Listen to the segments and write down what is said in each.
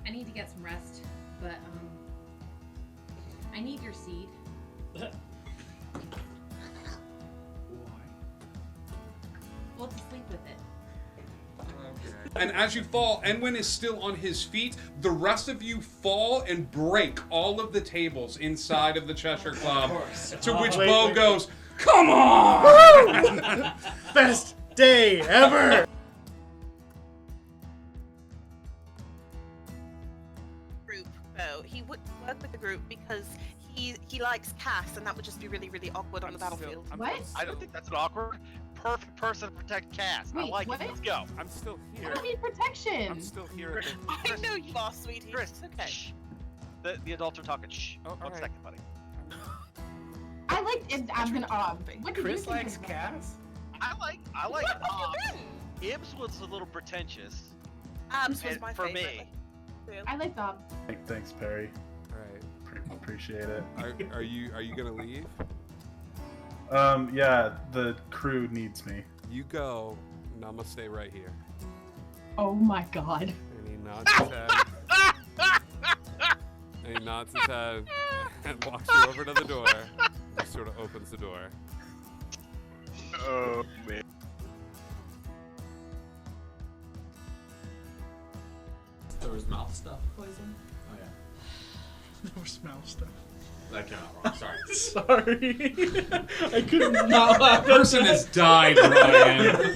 I need to get some rest, but I need your seed. Why? Well, to sleep with it. Okay. And as you fall, Enwin is still on his feet. The rest of you fall and break all of the tables inside of the Cheshire Club. To which Bo goes, "Come on!" Best day ever! He would work with the group because he likes Cass, and that would just be really, really awkward on the battlefield. I don't think that's an awkward. Perfect person to protect Cass. Wait, I like what? it. Let's go. I'm still I here. don't need protection. I'm still here. I know you are, sweetie. Chris, It's okay. shh. The adults are talking. Shh. Oh, One alright. second, buddy. I like it. I'm gonna. What did you Chris think likes of that? Cass? I like What have you been? Ibs was a little pretentious. Abs was and my for favorite. me. I like Bob. Thanks, Perry. All right. Appreciate it. Are you gonna leave? Yeah, the crew needs me. You go, and I'm gonna stay right here. Oh my God. And he nods his head. And he nods his head and walks you over to the door. Just sort of opens the door. Oh man. There was mouth stuff poison? Oh yeah. No smell stuff. That came out wrong, sorry. Sorry. I couldn't not laugh. That person has died, Ryan.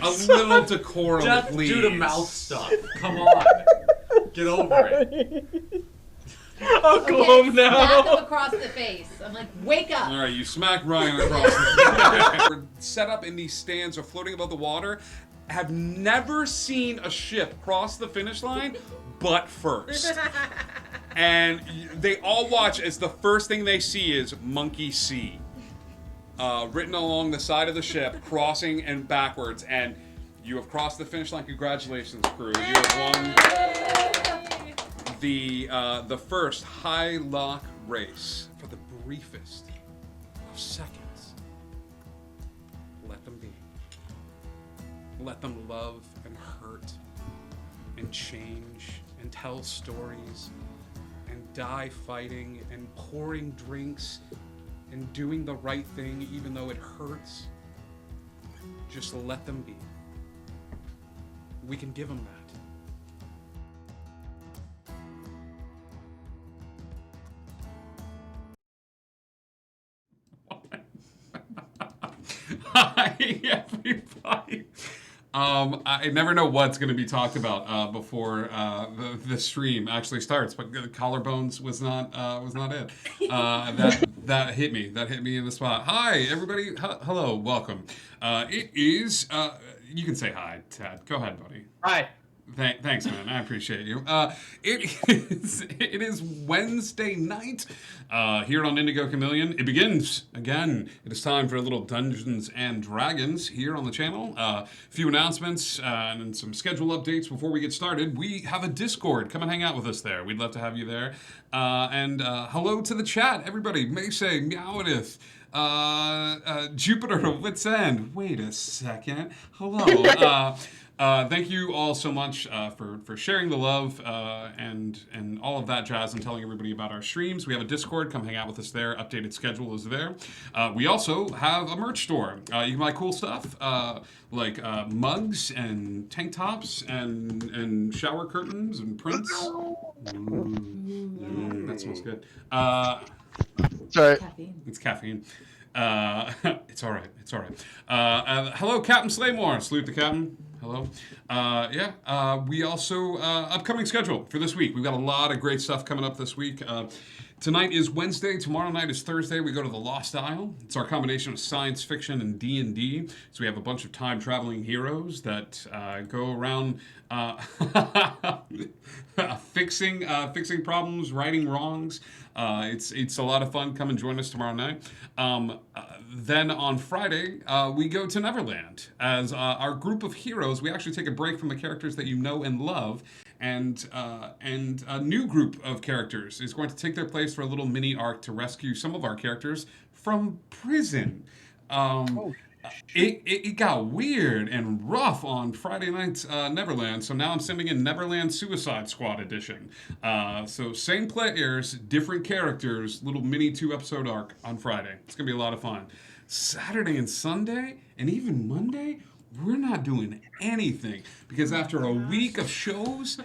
A little decorum, Death please. due to mouth stuff. Come on. Get over it. I'll go home Smack now. him across the face. I'm like, wake up. All right, you smack Ryan across the face. We're set up in these stands or floating above the water. Have never seen a ship cross the finish line, but first. And they all watch as the first thing they see is Monkey C. Written along the side of the ship, crossing and backwards. And you have crossed the finish line. Congratulations, crew. You have won the first high lock race for the briefest of seconds. Let them be. Let them love and hurt and change and tell stories and die fighting and pouring drinks and doing the right thing even though it hurts. Just let them be. We can give them that. Hi, everybody. I never know what's going to be talked about before the stream actually starts. But collarbones was not it. That hit me. That hit me in the spot. Hi, everybody. Hello, welcome. It is. You can say hi, Tad. Go ahead, buddy. Hi. Thanks, man. I appreciate you. It is Wednesday night here on Indigo Chameleon. It begins again. It is time for a little Dungeons and Dragons here on the channel. A few announcements and some schedule updates before we get started. We have a Discord. Come and hang out with us there. We'd love to have you there. And hello to the chat, everybody. Maysay, Meowedith. Jupiter, Wits End. Wait a second. Hello. Thank you all so much for sharing the love and all of that jazz and telling everybody about our streams. We have a Discord. Come hang out with us there. Updated schedule is there. We also have a merch store. You can buy cool stuff like mugs and tank tops and shower curtains and prints. That smells good. Sorry. It's caffeine. It's all right. It's all right. Hello, Captain Slaymore. Salute the captain. Hello. We also, upcoming schedule for this week. We've got a lot of great stuff coming up this week. Tonight is Wednesday. Tomorrow night is Thursday. We go to the Lost Isle. It's our combination of science fiction and D&D. So we have a bunch of time-traveling heroes that go around fixing problems, righting wrongs. It's a lot of fun. Come and join us tomorrow night. Then on Friday, we go to Neverland. As our group of heroes, we actually take a break from the characters that you know and love, and a new group of characters is going to take their place for a little mini arc to rescue some of our characters from prison. It got weird and rough on Friday night's Neverland, so now I'm sending in Neverland Suicide Squad edition. So same players, different characters, little mini 2-episode arc on Friday. It's gonna be a lot of fun. Saturday and Sunday, and even Monday, we're not doing anything because after a week of shows,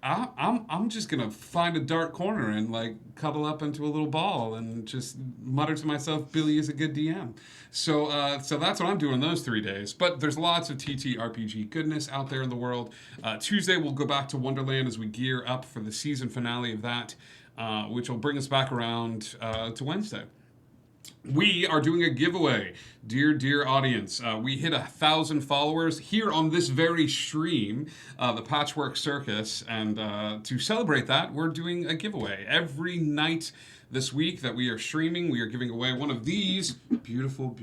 I'm just gonna find a dark corner and like cuddle up into a little ball and just mutter to myself, "Billy is a good DM." So that's what I'm doing those 3 days. But there's lots of TTRPG goodness out there in the world. Tuesday we'll go back to Wonderland as we gear up for the season finale of that, which will bring us back around to Wednesday. We are doing a giveaway, dear audience. We hit 1,000 followers here on this very stream, the Patchwork Circus, and to celebrate that, we're doing a giveaway. Every night this week that we are streaming, we are giving away one of these beautiful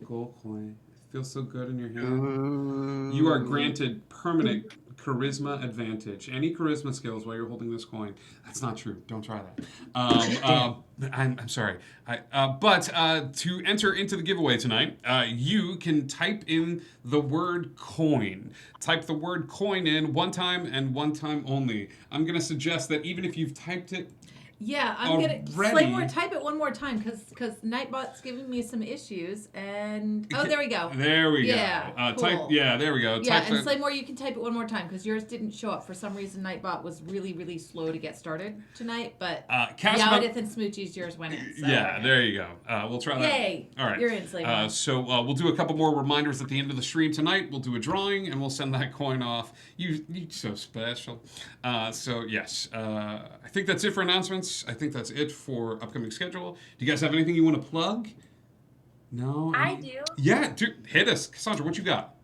gold coin. It feels so good in your hand. You are granted permanent charisma advantage. Any charisma skills while you're holding this coin. That's not true. Don't try that. I'm sorry. But to enter into the giveaway tonight, you can type in the word coin. Type the word coin in one time and one time only. I'm going to suggest that even if you've typed it Yeah, I'm gonna Slaymore, type it one more time because Nightbot's giving me some issues and there we go. There we go. Cool. There we go. Yeah, type and Slaymore, you can type it one more time because yours didn't show up for some reason. Nightbot was really slow to get started tonight, but Meowedith and Smoochie's yours went in. So there you go. We'll try that. Yay! All right. You're in, Slaymore. So we'll do a couple more reminders at the end of the stream tonight. We'll do a drawing and we'll send that coin off. You're so special. So yes, I think that's it for announcements. I think that's it for upcoming schedule. Do you guys have anything you want to plug? No? I do. Yeah, dude, hit us. Cassandra, what you got?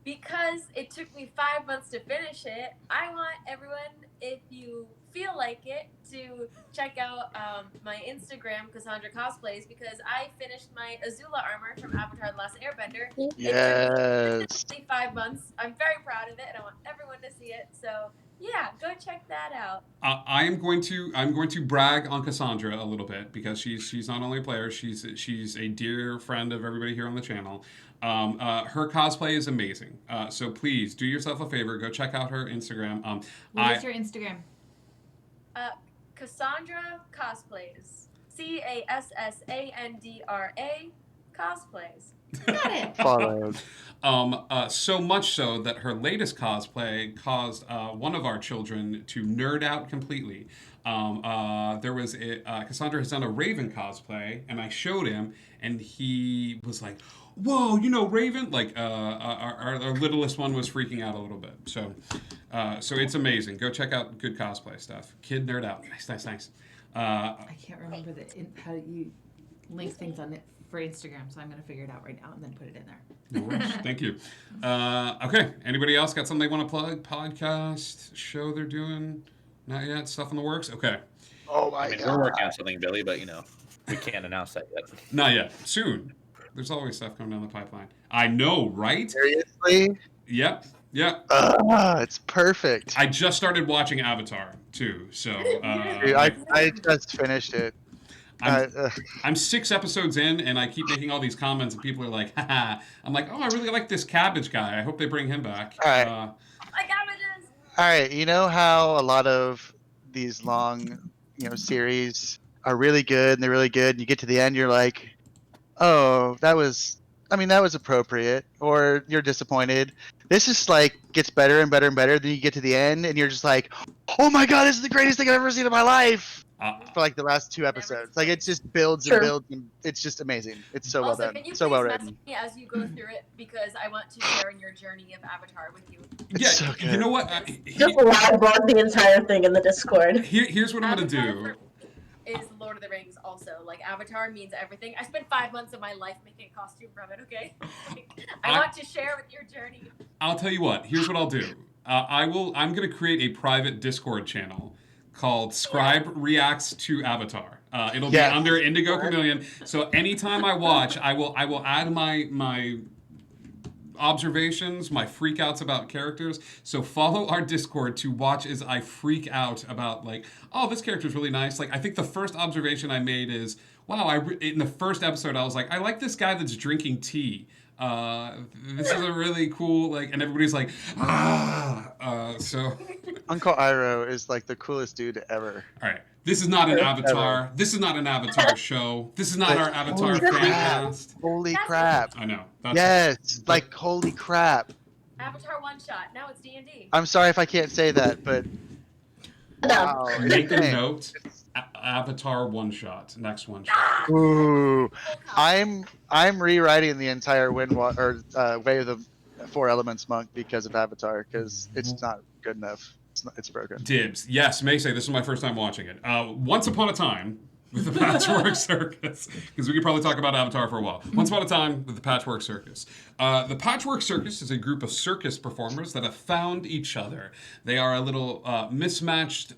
Because it took me 5 months to finish it, I want everyone, if you feel like it, to check out my Instagram, Cassandra Cosplays, because I finished my Azula armor from Avatar: The Last Airbender. Yes. It took me 5 months. I'm very proud of it, and I want everyone to see it. So yeah, go check that out. I'm going to brag on Cassandra a little bit because she's not only a player, she's a dear friend of everybody here on the channel. Her cosplay is amazing. So please do yourself a favor, go check out her Instagram. What is your Instagram? Cassandra Cosplays. CASSANDRA cosplays. Got it. Followed. So much so that her latest cosplay caused one of our children to nerd out completely. There was Cassandra has done a Raven cosplay, and I showed him, and he was like, "Whoa, you know Raven!" Like our littlest one was freaking out a little bit. So it's amazing. Go check out good cosplay stuff. Kid nerd out. Nice. I can't remember how you link things on it for Instagram, so I'm going to figure it out right now and then put it in there. No worries. Thank you. Okay. Anybody else got something they want to plug? Podcast, show they're doing? Not yet. Stuff in the works? Okay. Oh my I mean, god. we're working on something, Billy, but we can't announce that yet. Not yet. Soon. There's always stuff coming down the pipeline. I know, right? Seriously? Yep. It's perfect. I just started watching Avatar too, so Dude, I just finished it. I'm 6 episodes in, and I keep making all these comments, and people are like, haha. I'm like, oh, I really like this cabbage guy. I hope they bring him back. All right. I got it. All right, you know how a lot of these long, series are really good, and they're really good, and you get to the end, you're like, oh, that was appropriate, or you're disappointed. This is gets better and better and better. Then you get to the end, and you're just like, oh my god, this is the greatest thing I've ever seen in my life. For the last 2 episodes, it just builds and builds, and it's just amazing. It's so well done, Can you so well please written. message me as you go through it, because I want to share in your journey of Avatar with you. Yeah, so good. you know what? Just live blog the entire thing in the Discord. Here's what I'm gonna do. Is Lord of the Rings also Avatar means everything. I spent 5 months of my life making a costume from it. Okay, I want to share with your journey. I'll tell you what. Here's what I'll do. I'm gonna create a private Discord channel called Scribe Reacts to Avatar. It'll be under Indigo Chameleon. So anytime I watch, I will add my observations, my freakouts about characters. So follow our Discord to watch as I freak out about oh, this character's really nice. I think the first observation I made is, wow, in the first episode I was like, I like this guy that's drinking tea. This is a really cool and everybody's like, so Uncle Iroh is the coolest dude ever. All right, this is not an Avatar. This is not an Avatar show. This is not our Avatar fan-cast. Holy crap! I know. Yes, holy crap. Avatar one shot. Now it's D&D. I'm sorry if I can't say that, but wow. Make a note. Avatar one shot. Next one shot. Ooh, I'm rewriting the entire Way of the 4 Elements monk because of Avatar, because it's not good enough. It's broken. Dibs. Yes, Mace, this is my first time watching it. Once upon a time with the Patchwork Circus, because we could probably talk about Avatar for a while. Once upon a time with the Patchwork Circus. The Patchwork Circus is a group of circus performers that have found each other. They are a little mismatched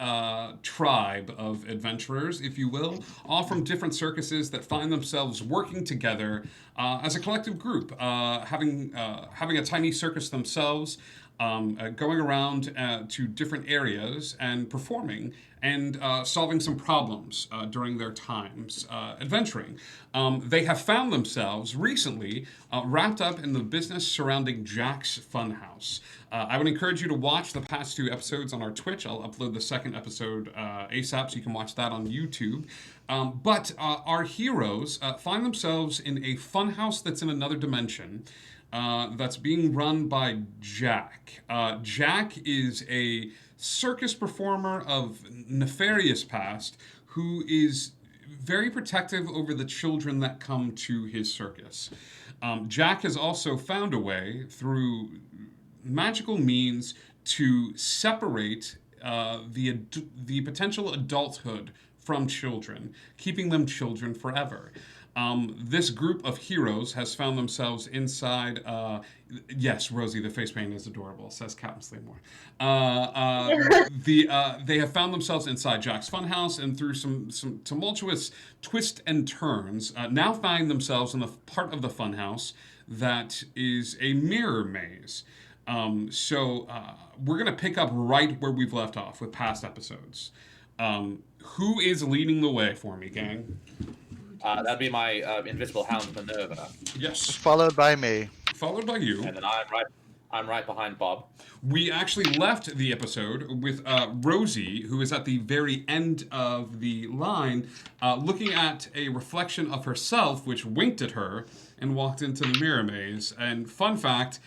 tribe of adventurers, if you will, all from different circuses that find themselves working together as a collective group, having a tiny circus themselves. Going around to different areas and performing and solving some problems during their times adventuring. They have found themselves recently wrapped up in the business surrounding Jack's Funhouse. I would encourage you to watch the past 2 episodes on our Twitch. I'll upload the second episode ASAP, so you can watch that on YouTube. But our heroes find themselves in a funhouse that's in another dimension. That's being run by Jack. Jack is a circus performer of nefarious past who is very protective over the children that come to his circus. Jack has also found a way through magical means to separate the potential adulthood from children, keeping them children forever. This group of heroes has found themselves inside. Yes, Rosie, the face paint is adorable, says Captain Slaymore. They have found themselves inside Jack's Funhouse, and through some tumultuous twists and turns, now find themselves in the part of the Funhouse that is a mirror maze. So we're gonna pick up right where we've left off with past episodes. Who is leading the way for me, gang? That'd be my invisible hound Minerva. Yes. Followed by me. Followed by you. And then I'm right. I'm right behind Bob. We actually left the episode with Rosie, who is at the very end of the line, looking at a reflection of herself, which winked at her and walked into the mirror maze. And fun fact,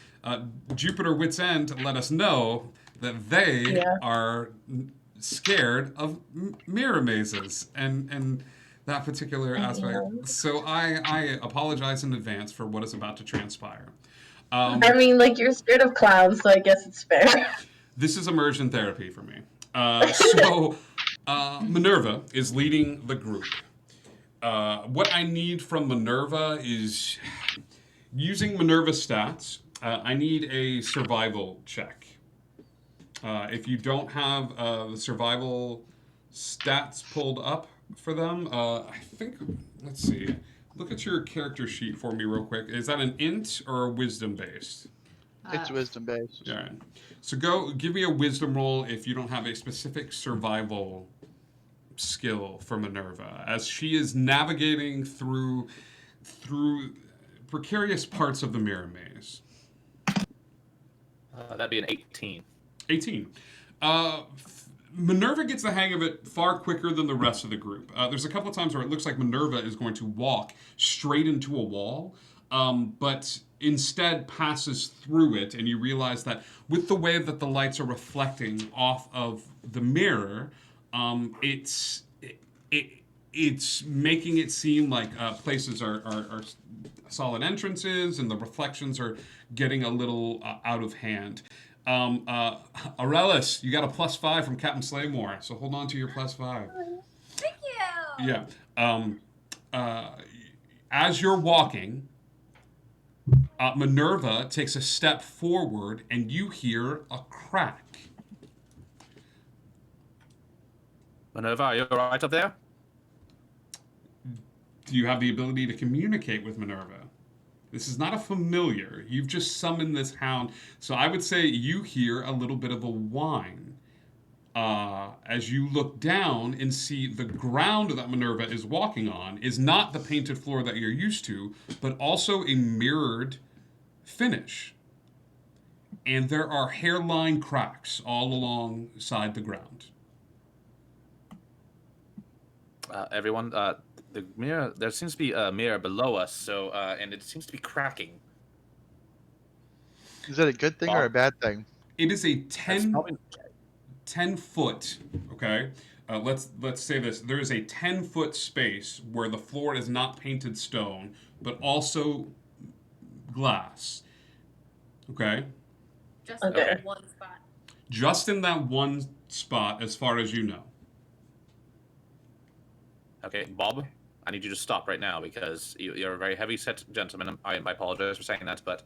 Jupiter Wits End let us know that they are scared of mirror mazes and that particular aspect. So I apologize in advance for what is about to transpire. I mean, like, you're scared of clowns, so I guess it's fair. This is immersion therapy for me. So Minerva is leading the group. What I need from Minerva is, using Minerva's stats, I need a survival check. If you don't have the survival stats pulled up for them, I think, let's see. Look at your character sheet for me real quick. Is that an int or a wisdom based? It's wisdom based. All right. So give me a wisdom roll if you don't have a specific survival skill for Minerva, as she is navigating through precarious parts of the mirror maze. That'd be an 18. 18. Minerva gets the hang of it far quicker than the rest of the group. There's a couple of times where it looks like Minerva is going to walk straight into a wall, but instead passes through it, and you realize that with the way that the lights are reflecting off of the mirror, it's making it seem like places are solid entrances, and the reflections are getting a little out of hand. Aurelis, you got a +5 from Captain Slaymore, so hold on to your +5. Thank you. Yeah. As you're walking, Minerva takes a step forward, and you hear a crack. Minerva, are you all right up there? Do you have the ability to communicate with Minerva? This is not a familiar. You've just summoned this hound. So I would say you hear a little bit of a whine. As you look down and see the ground that Minerva is walking on is not the painted floor that you're used to, but also a mirrored finish. And there are hairline cracks all alongside the ground. Everyone, the mirror, there seems to be a mirror below us, so and it seems to be cracking. Is that a good thing or a bad thing? It is a 10 foot, okay? Let's say this. There is a 10-foot space where the floor is not painted stone, but also glass. Okay? Just in that one spot. Just in that one spot, as far as you know. Okay, Bob, I need you to stop right now because you're a very heavy-set gentleman. I apologize for saying that, but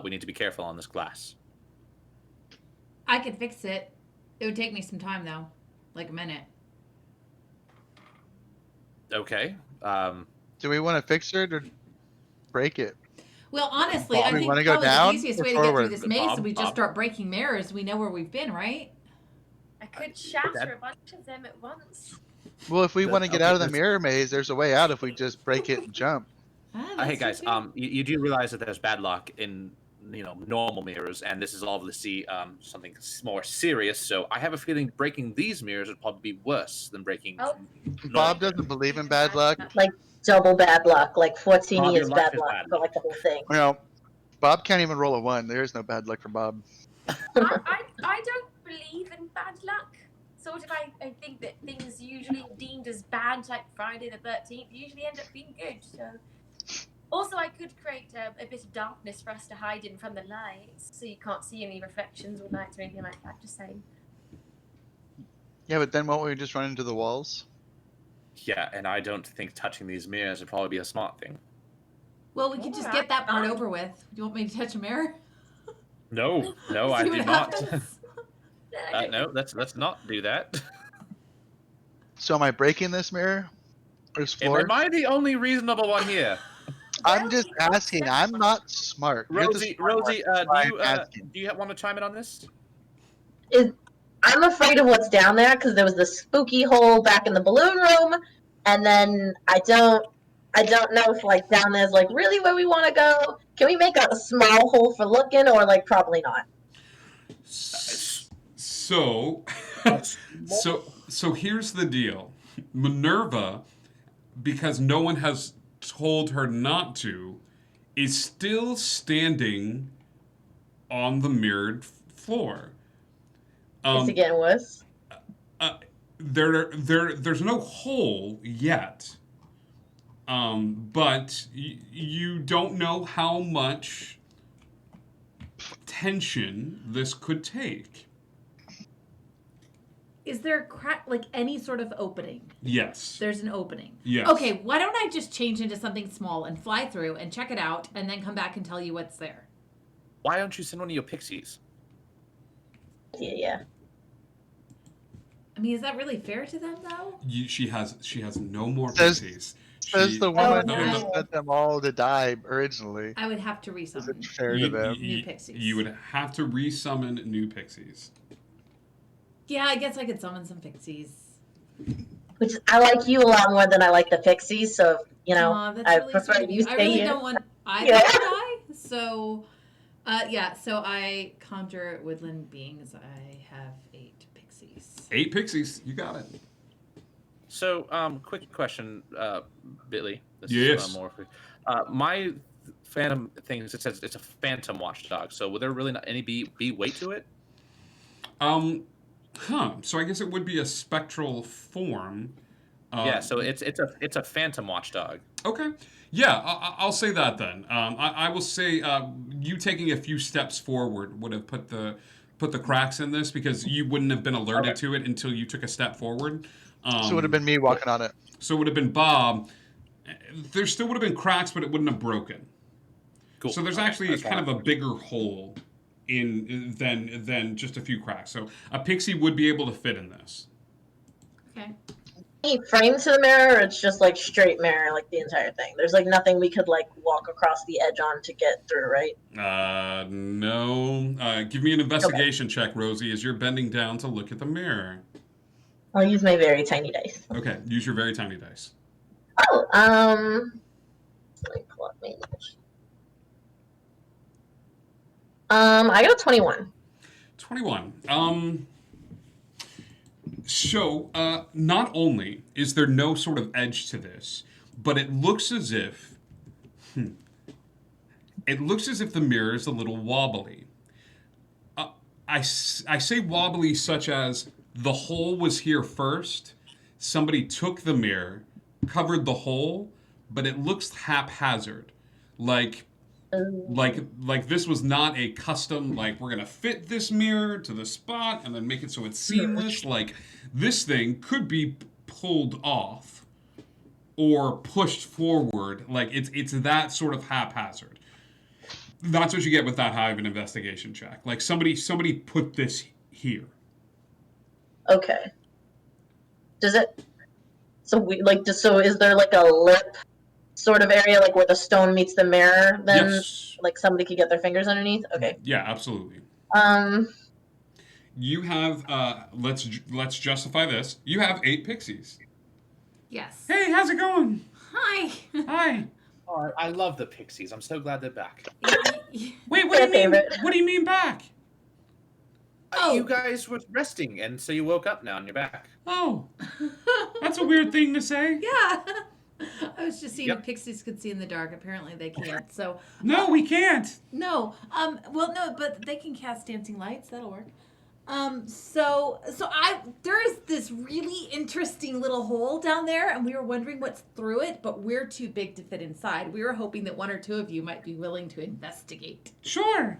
we need to be careful on this glass. I could fix it. It would take me some time, though. Like a minute. Okay. Do we want to fix it or break it? Well, honestly, Bob, I think wanna probably go down the easiest or way to get through forward? this maze is we just Bob. start breaking mirrors. We know where we've been, right? I could shatter a bunch of them at once. Well, if we want to get out of the there's- mirror maze, there's a way out if we just break it and jump. Hey guys, you do realize that there's bad luck in normal mirrors, and this is obviously something more serious. So I have a feeling breaking these mirrors would probably be worse than breaking. Bob doesn't believe in bad luck. Like double bad luck, like 14 Bob, your years luck bad is luck, bad. but like the whole thing. Well, Bob can't even roll a 1. There is no bad luck for Bob. I don't believe in bad luck. Sort of, I think that things usually deemed as bad, like Friday the 13th, usually end up being good. So, also, I could create a bit of darkness for us to hide in from the lights, so you can't see any reflections or lights or anything like that. Just saying. Yeah, but then won't we just run into the walls? Yeah, and I don't think touching these mirrors would probably be a smart thing. Well, we could just get that part over with. Do you want me to touch a mirror? No, I See do what not. happens? No, let's not do that. So am I breaking this mirror? Or this floor? Am I the only reasonable one here? I'm just asking. I'm not smart. You're the smart Rosie, one, that's why I'm do asking. you want to chime in on this? I'm afraid of what's down there because there was the spooky hole back in the balloon room, and then I don't I don't know if like down there's like really where we want to go. Can we make a small hole for looking, or like probably not? So, so here's the deal. Minerva, because no one has told her not to, is still standing on the mirrored floor. Is it getting worse? There's no hole yet. But you don't know how much tension this could take. Is there a crack, like any sort of opening? Yes. There's an opening. Yes. Okay, why don't I just change into something small and fly through and check it out and then come back and tell you what's there? Why don't you send one of your pixies? Yeah. I mean, is that really fair to them, though? She has no more Says- pixies. Says the woman no. who sent them all to die originally. I would have to Is resummon it fair to them? new pixies. You would have to resummon new pixies. Yeah, I guess I could summon some pixies. Which I like you a lot more than I like the pixies, so you know Aw, that's I really prefer sweet of you I stay really here. don't want either Yeah. to die. So, so I conjure woodland beings. I have 8 pixies. 8 pixies. You got it. So, quick question, Billy. This Yes. Is, more quick. My phantom thing is it says it's a phantom watchdog. So, will there really not any be weight to it? So I guess it would be a spectral form. Yeah. So it's a phantom watchdog. Okay. Yeah, I'll say that then. I will say you taking a few steps forward would have put the cracks in this because you wouldn't have been alerted to it until you took a step forward. So it would have been me walking on it. So it would have been Bob. There still would have been cracks, but it wouldn't have broken. Cool. So there's actually kind of a bigger hole than just a few cracks. So a pixie would be able to fit in this. Okay. Any frame to the mirror, or it's just like straight mirror, like the entire thing. There's like nothing we could like walk across the edge on to get through, right? No. Give me an investigation check, Rosie, as you're bending down to look at the mirror. I'll use my very tiny dice. Okay, use your very tiny dice. Oh, let me pull up my image. I got a 21. 21. So, not only is there no sort of edge to this, but it looks as if the mirror is a little wobbly. I say wobbly such as the hole was here first, somebody took the mirror, covered the hole, but it looks haphazard. Like this was not a custom, like we're gonna fit this mirror to the spot and then make it so it's seamless. Like this thing could be pulled off or pushed forward. Like it's that sort of haphazard. That's what you get with that high of an investigation check. Like somebody put this here. Okay. Does it? So we like. So is there like a lip sort of area, like where the stone meets the mirror? Then, Yes. like somebody could get their fingers underneath. Okay. Yeah, absolutely. You have let's justify this. You have 8 pixies. Yes. Hey, how's it going? Hi. Hi. Oh, I love the pixies. I'm so glad they're back. Wait, what do you mean? What do you mean back? You guys were resting, and so you woke up now and you're back. Oh, that's a weird thing to say. Yeah. I was just seeing if pixies could see in the dark. Apparently they can't. So no, we can't. No. Well, no, but they can cast dancing lights. That'll work. So there is this really interesting little hole down there, and we were wondering what's through it, but we're too big to fit inside. We were hoping that 1 or 2 of you might be willing to investigate. Sure.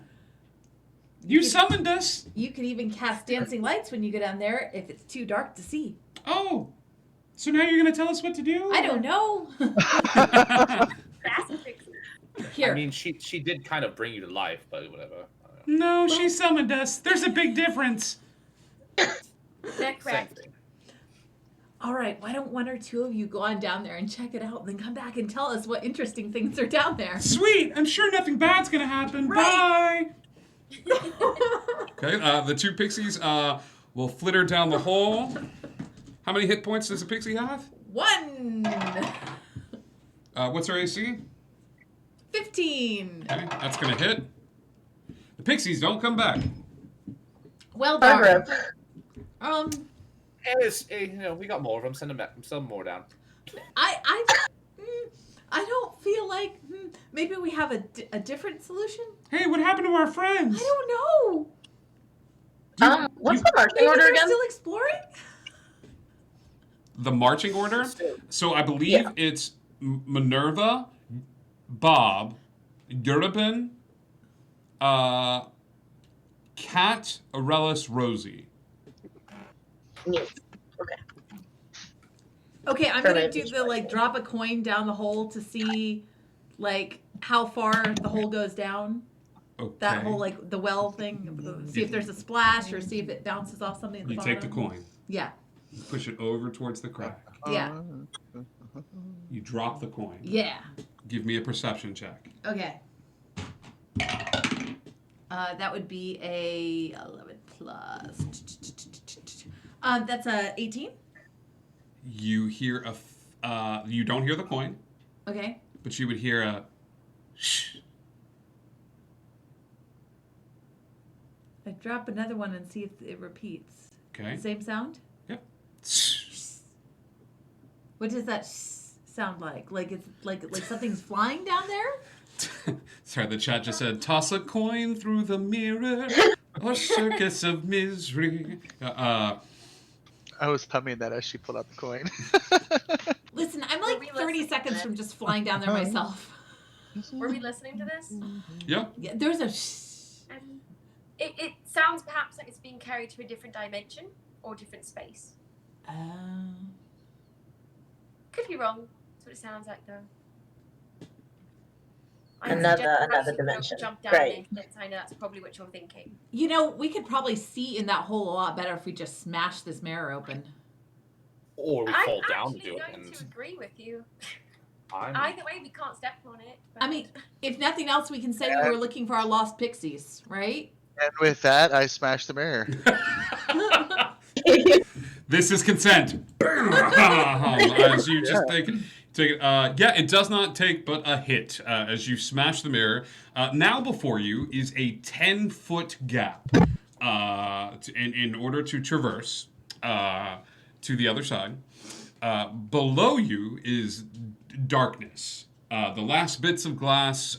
You summoned us. You can even cast dancing lights when you go down there if it's too dark to see. Oh. So now you're going to tell us what to do? I don't know. Here. I mean, she did kind of bring you to life, but whatever. No, she summoned us. There's a big difference. That correct. All right, why don't 1 or 2 of you go on down there and check it out, and then come back and tell us what interesting things are down there? Sweet. I'm sure nothing bad's going to happen. Right. Bye. Okay, the 2 pixies will flitter down the hole. How many hit points does a pixie have? 1. What's her AC? 15. Okay, that's gonna hit. The pixies don't come back. Well done. Hey, we got more of them. Send them back. Send more down. I don't feel like maybe we have a different solution. Hey, what happened to our friends? I don't know. What's the marching Maybe order they're again? still exploring. The marching order. So I believe it's Minerva, Bob, Gurabin, Kat, Aurelius, Rosie. Okay, I'm gonna do the drop a coin down the hole to see how far the hole goes down. Okay. That whole the well thing. See if there's a splash or see if it bounces off something at the bottom. You take the coin. Yeah. You push it over towards the crack. Yeah. You drop the coin. Yeah. Give me a perception check. Okay. That would be a 11 plus. That's a 18. You hear you don't hear the coin. Okay. But you would hear a shh. I drop another one and see if it repeats. Okay. The same sound? Yep. What does that sound like? Like it's like something's flying down there? Sorry, the chat just said, toss a coin through the mirror, or circus of misery. I was humming that as she pulled out the coin. Listen, I'm like 30 seconds from just flying down there myself. Were we listening to this? Yeah. Yeah, there's a It sounds perhaps like it's being carried to a different dimension or different space. Could be wrong. That's what it sounds like, though. Another dimension. Jump down Right. in, since I know that's probably what you're thinking. You know, we could probably see in that hole a lot better if we just smash this mirror open. Or we fall down to I'm do it. actually going to agree with you. I'm... Either way, we can't step on it. But... I mean, if nothing else, we can say we were looking for our lost pixies, right? And with that, I smashed the mirror. This is consent. As you just take it. Yeah, it does not take but a hit as you smash the mirror. Now before you is a 10-foot gap in order to traverse to the other side. Below you is darkness. The last bits of glass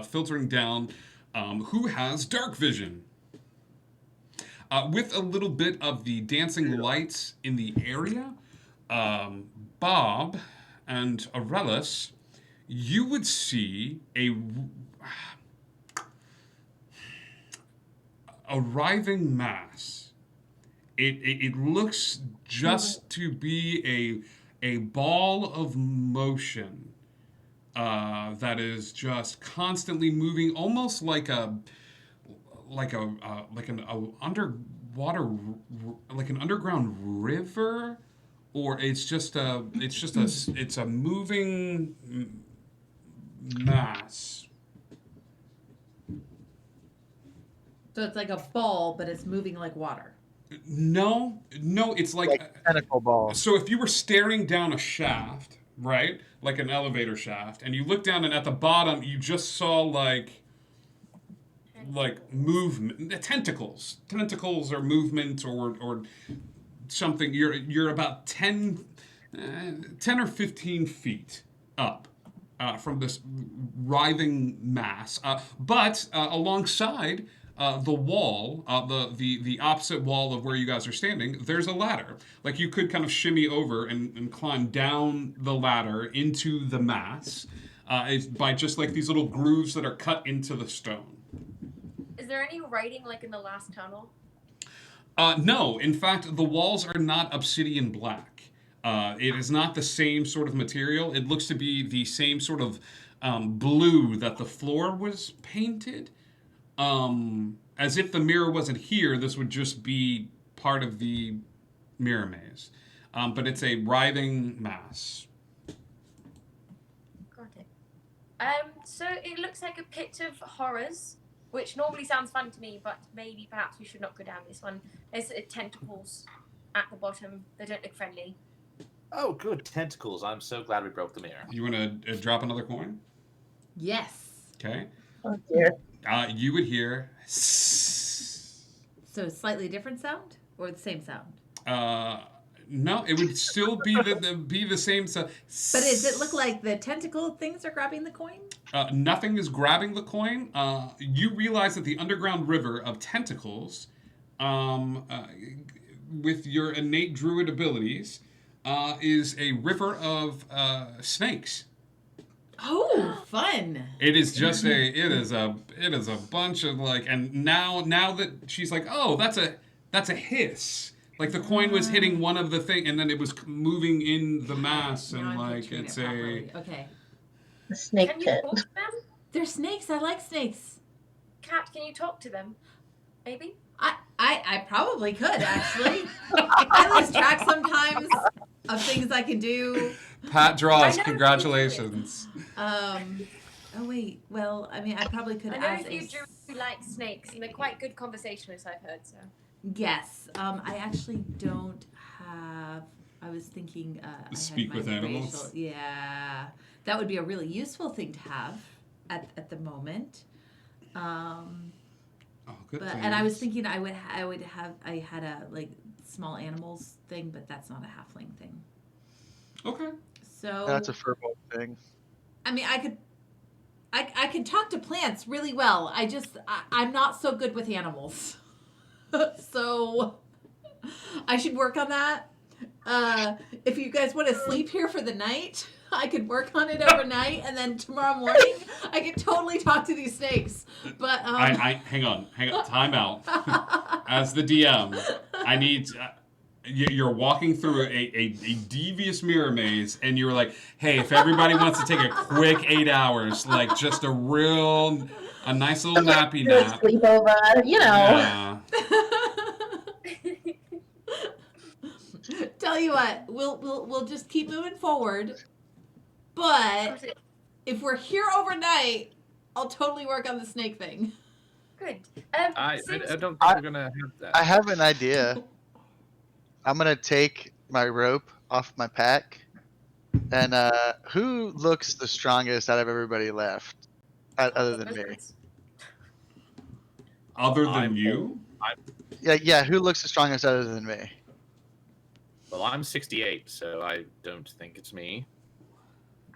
filtering down. Who has dark vision? With a little bit of the dancing lights in the area, Bob and Aurelius, you would see a writhing mass. It looks just to be a ball of motion that is just constantly moving, almost like an underwater, like an underground river, or it's a moving mass. So it's like a ball, but it's moving like water. No, it's like a tentacle ball. So if you were staring down a shaft, right, like an elevator shaft, and you look down, and at the bottom you just saw like movement, tentacles or movement or something. You're about 10 or 15 feet up from this writhing mass, but alongside the wall, the opposite wall of where you guys are standing, there's a ladder. Like you could kind of shimmy over and climb down the ladder into the mass by just like these little grooves that are cut into the stone. Is there any writing like in the last tunnel? No, in fact, the walls are not obsidian black. It is not the same sort of material. It looks to be the same sort of blue that the floor was painted. As if the mirror wasn't here, this would just be part of the mirror maze. But it's a writhing mass. Got it. So it looks like a pit of horrors, which normally sounds fun to me, but maybe perhaps we should not go down this one. There's tentacles at the bottom. They don't look friendly. Oh, good tentacles! I'm so glad we broke the mirror. You want to drop another coin? Yes. Okay. Oh dear. You would hear. So slightly different sound or the same sound? No, it would still be the same. But does it look like the tentacle things are grabbing the coin? Nothing is grabbing the coin. You realize that the underground river of tentacles, with your innate druid abilities, is a river of snakes. Oh, fun! It is just it is a bunch of and now that she's like, oh, that's a hiss. Like the coin was hitting one of the thing, and then it was moving in the mass, and it's okay. The snake Can you pit. talk to them? They're snakes. I like snakes. Kat, can you talk to them? Maybe? I probably could actually. I lose track sometimes of things I can do. Pat draws. Congratulations. Oh wait. Well, I mean, I probably could. I know As you do like snakes, and they're quite good conversationalists, I've heard. So. Yes. I actually don't have. I was thinking. Speak with animals. Yeah, that would be a really useful thing to have at the moment. Good. And I was thinking I had a small animals thing, but that's not a halfling thing. Okay. So That's a furball thing. I mean, I could talk to plants really well. I'm not so good with animals. So I should work on that. If you guys want to sleep here for the night, I could work on it overnight, and then tomorrow morning I could totally talk to these snakes. But hang on, time out. As the DM, I need. You're walking through a devious mirror maze, and you're like, hey, if everybody wants to take a quick 8 hours, just a nice little nappy nap. Sleepover, Yeah. Tell you what, we'll just keep moving forward. But if we're here overnight, I'll totally work on the snake thing. Good. I don't think we're gonna have that. I have an idea. I'm gonna take my rope off my pack, and who looks the strongest out of everybody left, other than me? Other than you? Yeah. Who looks the strongest other than me? Well, I'm 68, so I don't think it's me.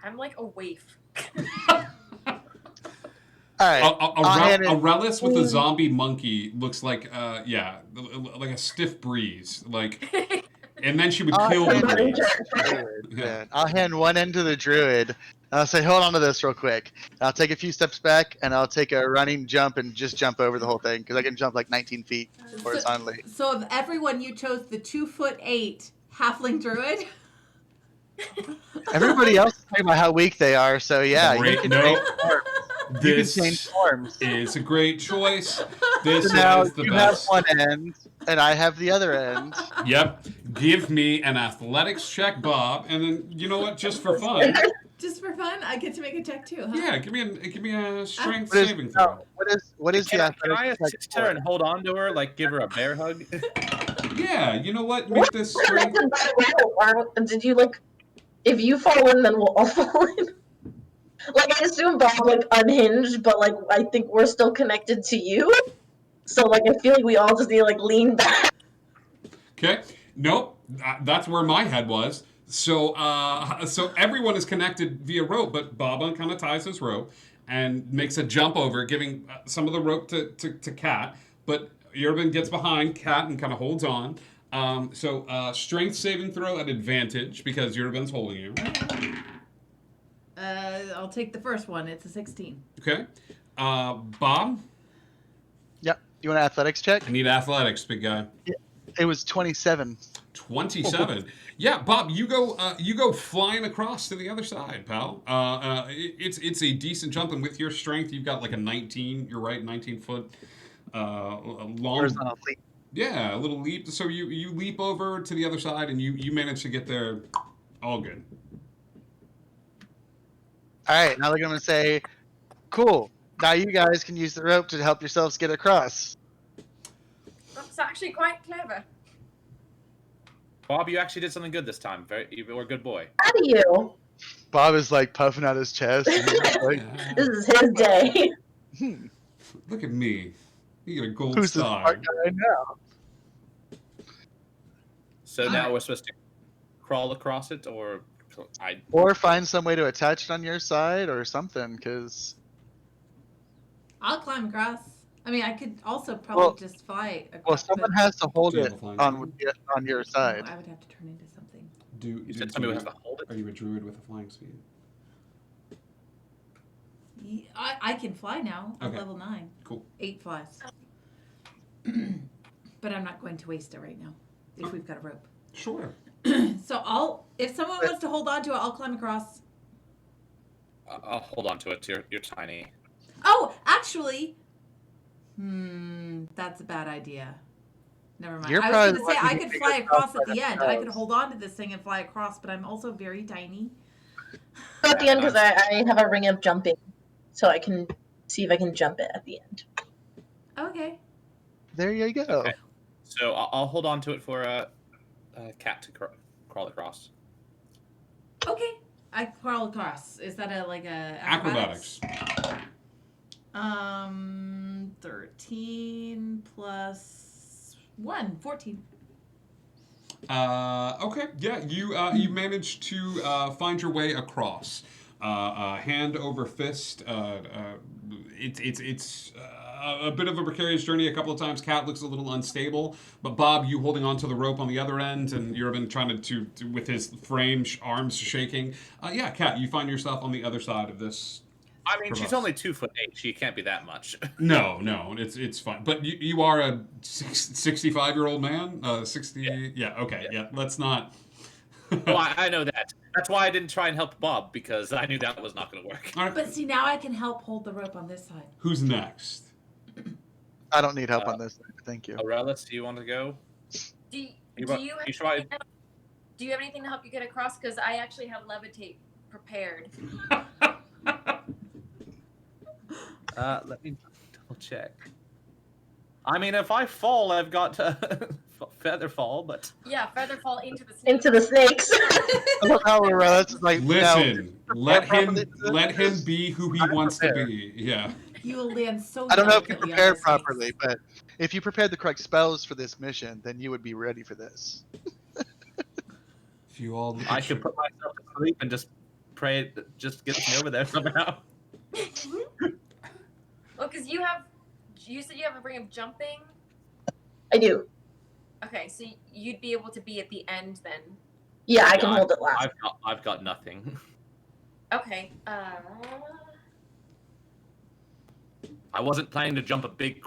I'm like a waif. All right. A relic with a zombie monkey looks like like a stiff breeze, and then she would kill the breeze. Yeah. I'll hand one end to the druid, and I'll say, hold on to this real quick. And I'll take a few steps back, and I'll take a running jump and just jump over the whole thing, because I can jump 19 feet horizontally. So of everyone, you chose the 2'8" halfling druid. Everybody else is talking about how weak they are, so yeah. Great. You can No. change This forms. is a great choice. This So now is the you best. have one end, and I have the other end. Yep. Give me an athletics check, Bob, and then you know what? Just for fun. Just for fun, I get to make a check too, huh? Yeah. Give me a strength What is- saving throw. What is Can the I athletics check assist her and hold on to her, give her a bear hug? Yeah. You know what? Make this strength. Did you if you fall in, then we'll all fall in? I assume Bob unhinged, but I think we're still connected to you. So I feel like we all just need to lean back. Okay. Nope. That's where my head was. So everyone is connected via rope, but Baba kind of ties his rope and makes a jump over, giving some of the rope to Kat. But Urban gets behind Kat and kind of holds on. Strength saving throw at advantage because Urban's holding you. I'll take the first one. It's a 16. Okay. Bob? Yep. You want an athletics check? I need athletics, big guy. Yeah. It was 27. 27. Yeah, Bob, you go flying across to the other side, pal. It's a decent jump, and with your strength, you've got a 19. You're right, 19-foot long. Horizontal leap. Yeah, a little leap. So you leap over to the other side, and you manage to get there. All good. All right. Now they're gonna say, "Cool. Now you guys can use the rope to help yourselves get across." That's actually quite clever. Bob, you actually did something good this time. You were a good boy. How do you? Bob is like puffing out his chest. And he's like, This is his day. Look at me. You get a gold who's the star. smart guy now? So now we're supposed to crawl across it, or Or find some way to attach it on your side or something, because... I'll climb across. I mean, I could also probably just fly across. Well, someone but- has to hold Do you it have a flying on your No, side. I would have to turn into something. You said somebody would have to hold it? Are you a druid with a flying speed? I can fly now at Okay. level 9. Cool. 8 flies. But I'm not going to waste it right now if we've got a rope. Sure. So if someone wants to hold on to it, I'll climb across. I'll hold on to it. You're tiny. Oh, actually, that's a bad idea. Never mind. You're I was probably going to say lucky I to could figure fly it across out at the by end. I could themselves. hold on to this thing and fly across, but I'm also very tiny. Go at the end because I have a ring of jumping, so I can see if I can jump it at the end. Okay. There you go. Okay. So I'll hold on to it for a cat to crawl across. Okay. I crawl across. Is that a Acrobatics. 13 plus 1, 14. Okay. Yeah, you managed to find your way across. Hand over fist. It's a bit of a precarious journey. A couple of times, Cat looks a little unstable. But Bob, you holding onto the rope on the other end, and Yervin trying to with his frame, arms shaking. Yeah, Cat, you find yourself on the other side of this. I mean, she's crevasse. only 2'8". She can't be that much. No, it's fine. But you are a 65-year-old man. 60. Yeah. Okay. Yeah. Let's not. Well, I know that. That's why I didn't try and help Bob, because I knew that was not going to work. All right. But see, now I can help hold the rope on this side. Who's next? I don't need help on this. Thank you. Aurelis, do you want to go? Do you try. Do you have anything to help you get across? Because I actually have levitate prepared. Let me double check. I mean, if I fall, I've got feather fall, but Yeah, feather fall into the snake. Into the snakes. I love how Aurelis is like, Listen, let him properly. be who he wants to be. Yeah. You will land so I don't know if you delicately on prepared those properly, snakes. but if you prepared the correct spells for this mission, then you would be ready for this. If you all look I at should put myself to sleep and just pray it just gets me over there somehow. Well, because you said you have a ring of jumping. I do. Okay, so you'd be able to be at the end then. Yeah, I can hold it last. I've got nothing. Okay. I wasn't planning to jump a big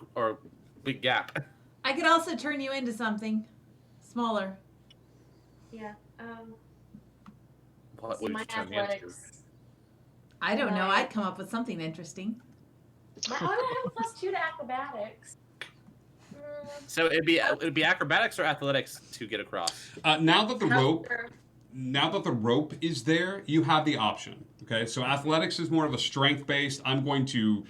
gap. I could also turn you into something smaller. Yeah. What So would my you turn me into? athletics. I don't know. I'd come up with something interesting. I have a +2 to acrobatics. So it'd be acrobatics or athletics to get across. now that the rope Sure. now that the rope is there, you have the option. Okay, so athletics is more of a strength based. I'm going to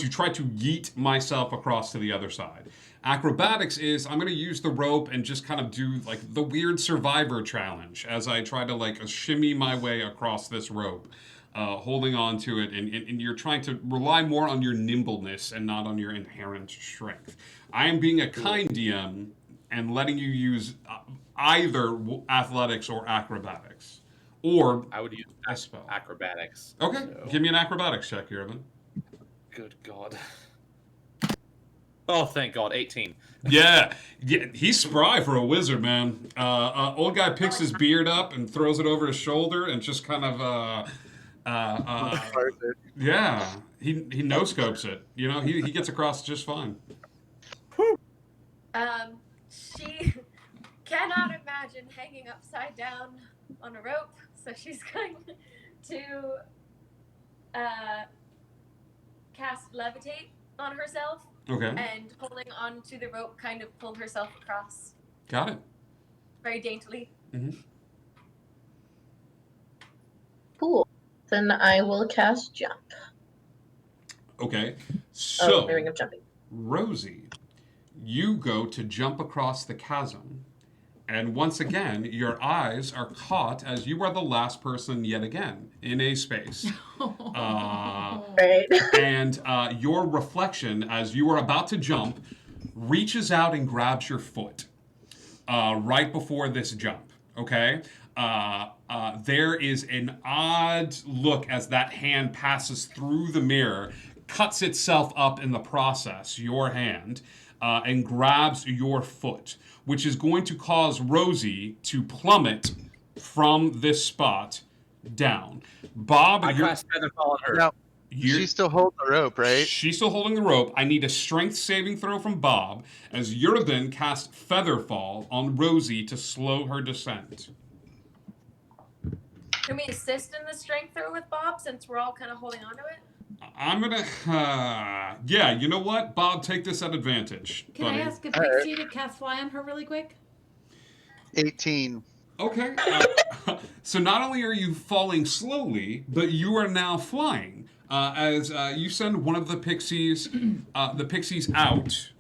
try to yeet myself across to the other side. Acrobatics is I'm going to use the rope and just kind of do like the weird survivor challenge as I try to like shimmy my way across this rope, holding on to it, and you're trying to rely more on your nimbleness and not on your inherent strength. I am being a kind DM and letting you use either athletics or acrobatics, or I would use a spell. Acrobatics. Okay, so- give me an acrobatics check, Yervin. Good God. Oh, thank God, 18. Yeah, he's spry for a wizard, man. Old guy picks his beard up and throws it over his shoulder and just kind of, yeah, he no scopes it. You know, he gets across just fine. She cannot imagine hanging upside down on a rope, so she's going to cast levitate on herself. Okay. And holding on to the rope, kind of pull herself across. Got it. Very daintily. Mm-hmm. Cool. Then I will cast jump. Okay, Oh, so ring of jumping. Rosie, you go to jump across the chasm, And once again, your eyes are caught as you are the last person yet again in a space. Right. And your reflection, as you are about to jump, reaches out and grabs your foot right before this jump. Okay? There is an odd look as that hand passes through the mirror, cuts itself up in the process, your hand, and grabs your foot, which is going to cause Rosie to plummet from this spot down. Bob, I you're, cast Featherfall on her. Now, you're she's still holding the rope, right? she's still holding the rope. I need a strength saving throw from Bob as Yurden cast Featherfall on Rosie to slow her descent. Can we assist in the strength throw with Bob since we're all kind of holding on to it? I'm gonna. Yeah, you know what? Bob, take this at advantage. Can buddy. I ask a pixie to cast fly on her really quick? 18. Okay. So not only are you falling slowly, but you are now flying. As you send one of the pixies out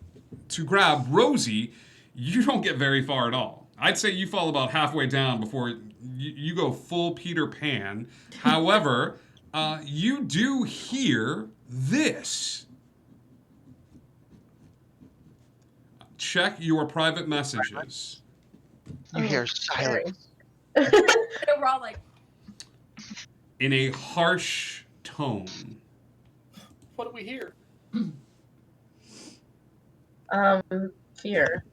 to grab Rosie, you don't get very far at all. I'd say you fall about halfway down before you go full Peter Pan. However, you do hear this. Check your private messages. You hear silence. We're all like, In a harsh tone. What do we hear? Fear.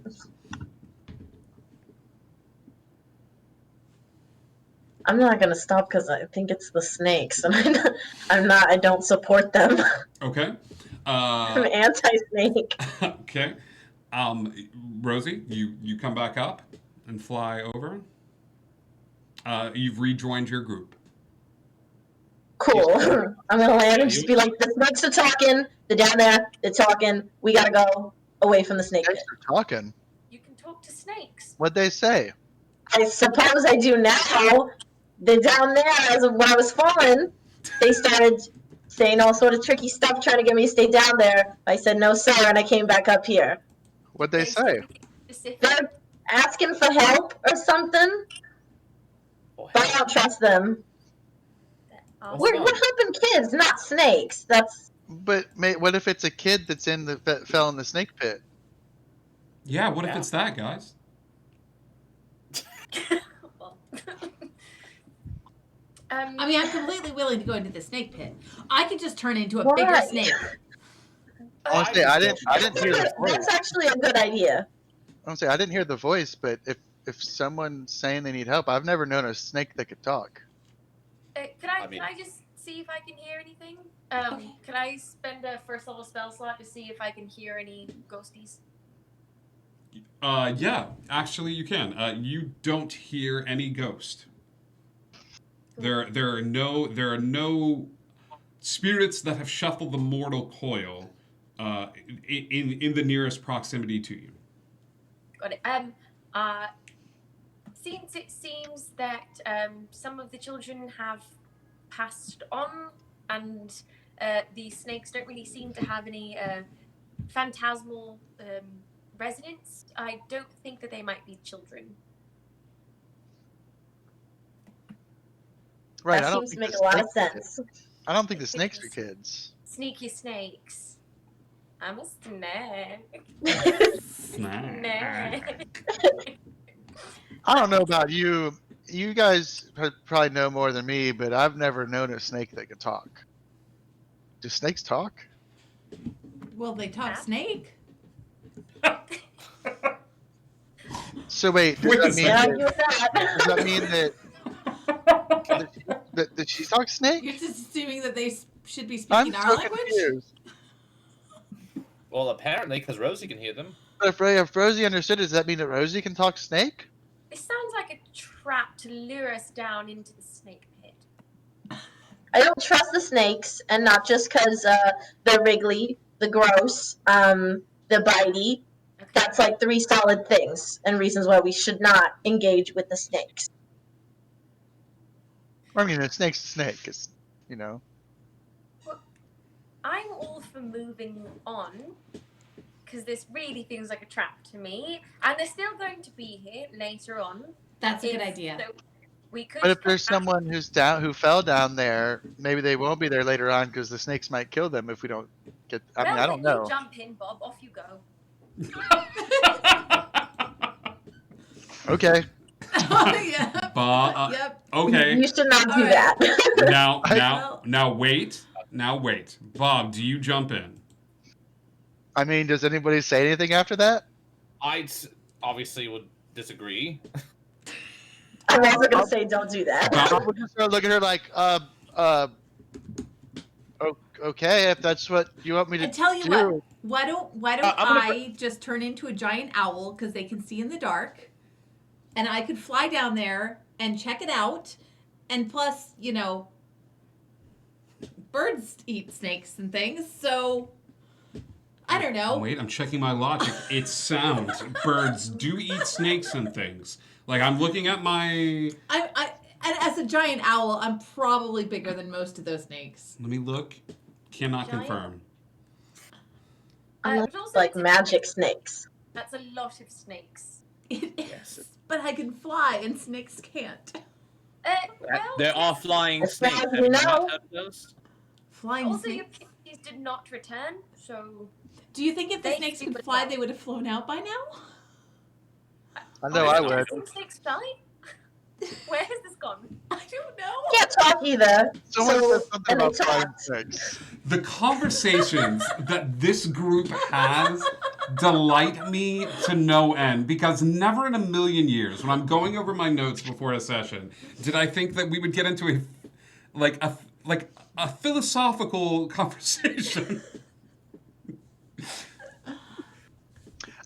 I'm not gonna stop because I think it's the snakes, and I don't support them. Okay. I'm anti-snake. Okay. Rosie, you come back up and fly over. You've rejoined your group. Cool. I'm gonna land and just be like, the snakes are talking. They're down there. They're talking. We gotta go away from the snake pit. They're talking. you can talk to snakes. What'd they say? I suppose I do now. They're down there. As of when I was falling, they started saying all sort of tricky stuff, trying to get me to stay down there. I said no, sir, and I came back up here. What'd they say? Specific. They're asking for help or something, but I don't trust them. Awesome. We're helping kids, not snakes. That's But what if it's a kid that's that fell in the snake pit? Yeah, what if it's that, guys? Well, I mean, I'm completely willing to go into the snake pit. I could just turn into a bigger Why? snake. Honestly, I didn't hear the voice. that's actually a good idea. Honestly, I didn't hear the voice, but if someone's saying they need help, I've never known a snake that could talk. can I just see if I can hear anything? Can I spend a first level spell slot to see if I can hear any ghosties? Yeah, actually you can. You don't hear any ghost. There are no spirits that have shuffled the mortal coil in the nearest proximity to you. Got it. Since it seems that some of the children have passed on, and the snakes don't really seem to have any phantasmal residents, I don't think that they might be children. Right, That I don't seems to think make the a lot of snakes are sense. kids. I don't think the snakes are kids. Sneaky snakes. I'm a snake. I don't know about you. You guys probably know more than me, but I've never known a snake that could talk. Do snakes talk? Well, they talk snake. So wait, does that mean that she talks snake? You're just assuming that they should be I'm speaking our so language? confused. Well, apparently, because Rosie can hear them. But if Rosie understood, does that mean that Rosie can talk snake? This sounds like a trap to lure us down into the snake pit. I don't trust the snakes, and not just because they're wriggly, the gross, the bitey. Okay. That's like 3 solid things and reasons why we should not engage with the snakes. I mean, a snake's a snake. It's, you know. I'm all for moving on. because this really feels like a trap to me, and they're still going to be here later on. That's a good idea. So we could. But if there's someone who fell down there, maybe they won't be there later on because the snakes might kill them if we don't get. I mean, I don't know. You jump in, Bob. Off you go. Okay. Yeah. Yep. Okay. You should not do that. Now wait. Bob, do you jump in? I mean, does anybody say anything after that? I obviously would disagree. I'm also gonna say don't do that. I would just look at her like, okay, if that's what you want me to I tell you do. what. Why don't I just turn into a giant owl because they can see in the dark, and I could fly down there and check it out, and plus, birds eat snakes and things, so I don't know. Wait, I'm checking my logic. It sounds birds do eat snakes and things. Like I'm looking at my. And as a giant owl, I'm probably bigger than most of those snakes. Let me look. Cannot confirm. Like magic snakes. That's a lot of snakes. It is, but I can fly and snakes can't. There are flying snakes. far as Have we you not know. heard of those? Flying Also, snakes. your pixies did not return, so. Do you think if the They snakes would could fly, fly. they would have flown out by now? I know I would. Some snakes fly? Where has this gone? I don't know. Can't talk either. Someone So, said something and they about flying talked. snakes. The conversations that this group has delight me to no end because never in a million years, when I'm going over my notes before a session, did I think that we would get into a philosophical conversation.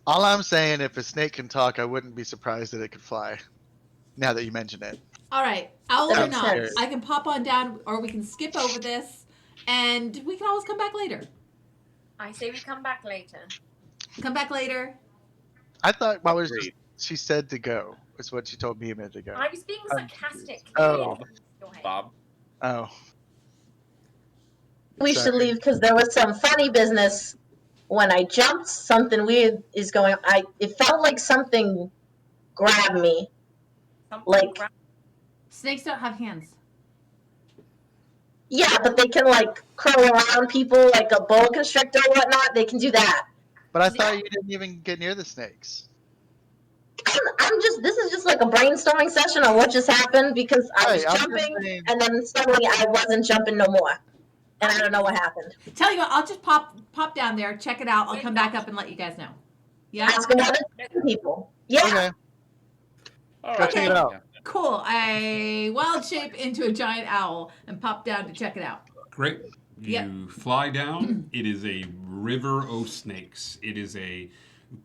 All I'm saying, if a snake can talk, I wouldn't be surprised that it could fly. Now that you mention it. All right, owl or Sounds not, scary. I can pop on down, or we can skip over this, and we can always come back later. I say we come back later. Come back later. I thought she said to go. Is what she told me a minute ago. I was being sarcastic. Oh. Bob. Oh. We should leave because there was some funny business when I jumped. Something weird is going. It felt like something grabbed me. Like snakes don't have hands. Yeah, but they can like curl around people like a boa constrictor or whatnot. They can do that. But I thought you didn't even get near the snakes. This is just like a brainstorming session on what just happened because I was Right, I'm just jumping saying- and then suddenly I wasn't jumping no more. And I don't know what happened. Tell you what, I'll just pop down there, check it out. I'll come back up and let you guys know. Yeah. Ask another people. Yeah. Okay. Go check it out. Cool. I wild shape into a giant owl and pop down to check it out. Great. You fly down. It is a river of snakes. It is a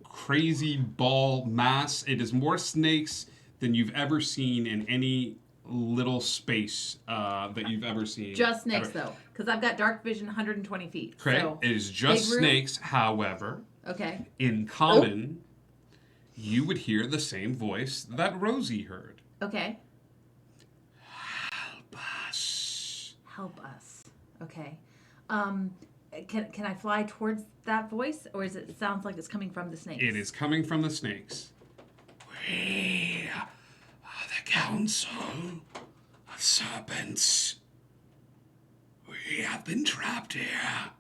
crazy ball mass. It is more snakes than you've ever seen in any little space that you've ever seen. Just snakes, ever. though, because I've got dark vision 120 feet. Correct. So It is just big room. snakes. However, Okay. in common, you would hear the same voice that Rosie heard. Okay. Help us. Help us. Okay. Can I fly towards that voice, or is it sounds like it's coming from the snakes? It is coming from the snakes. We are the Council of Serpents. We have been trapped here.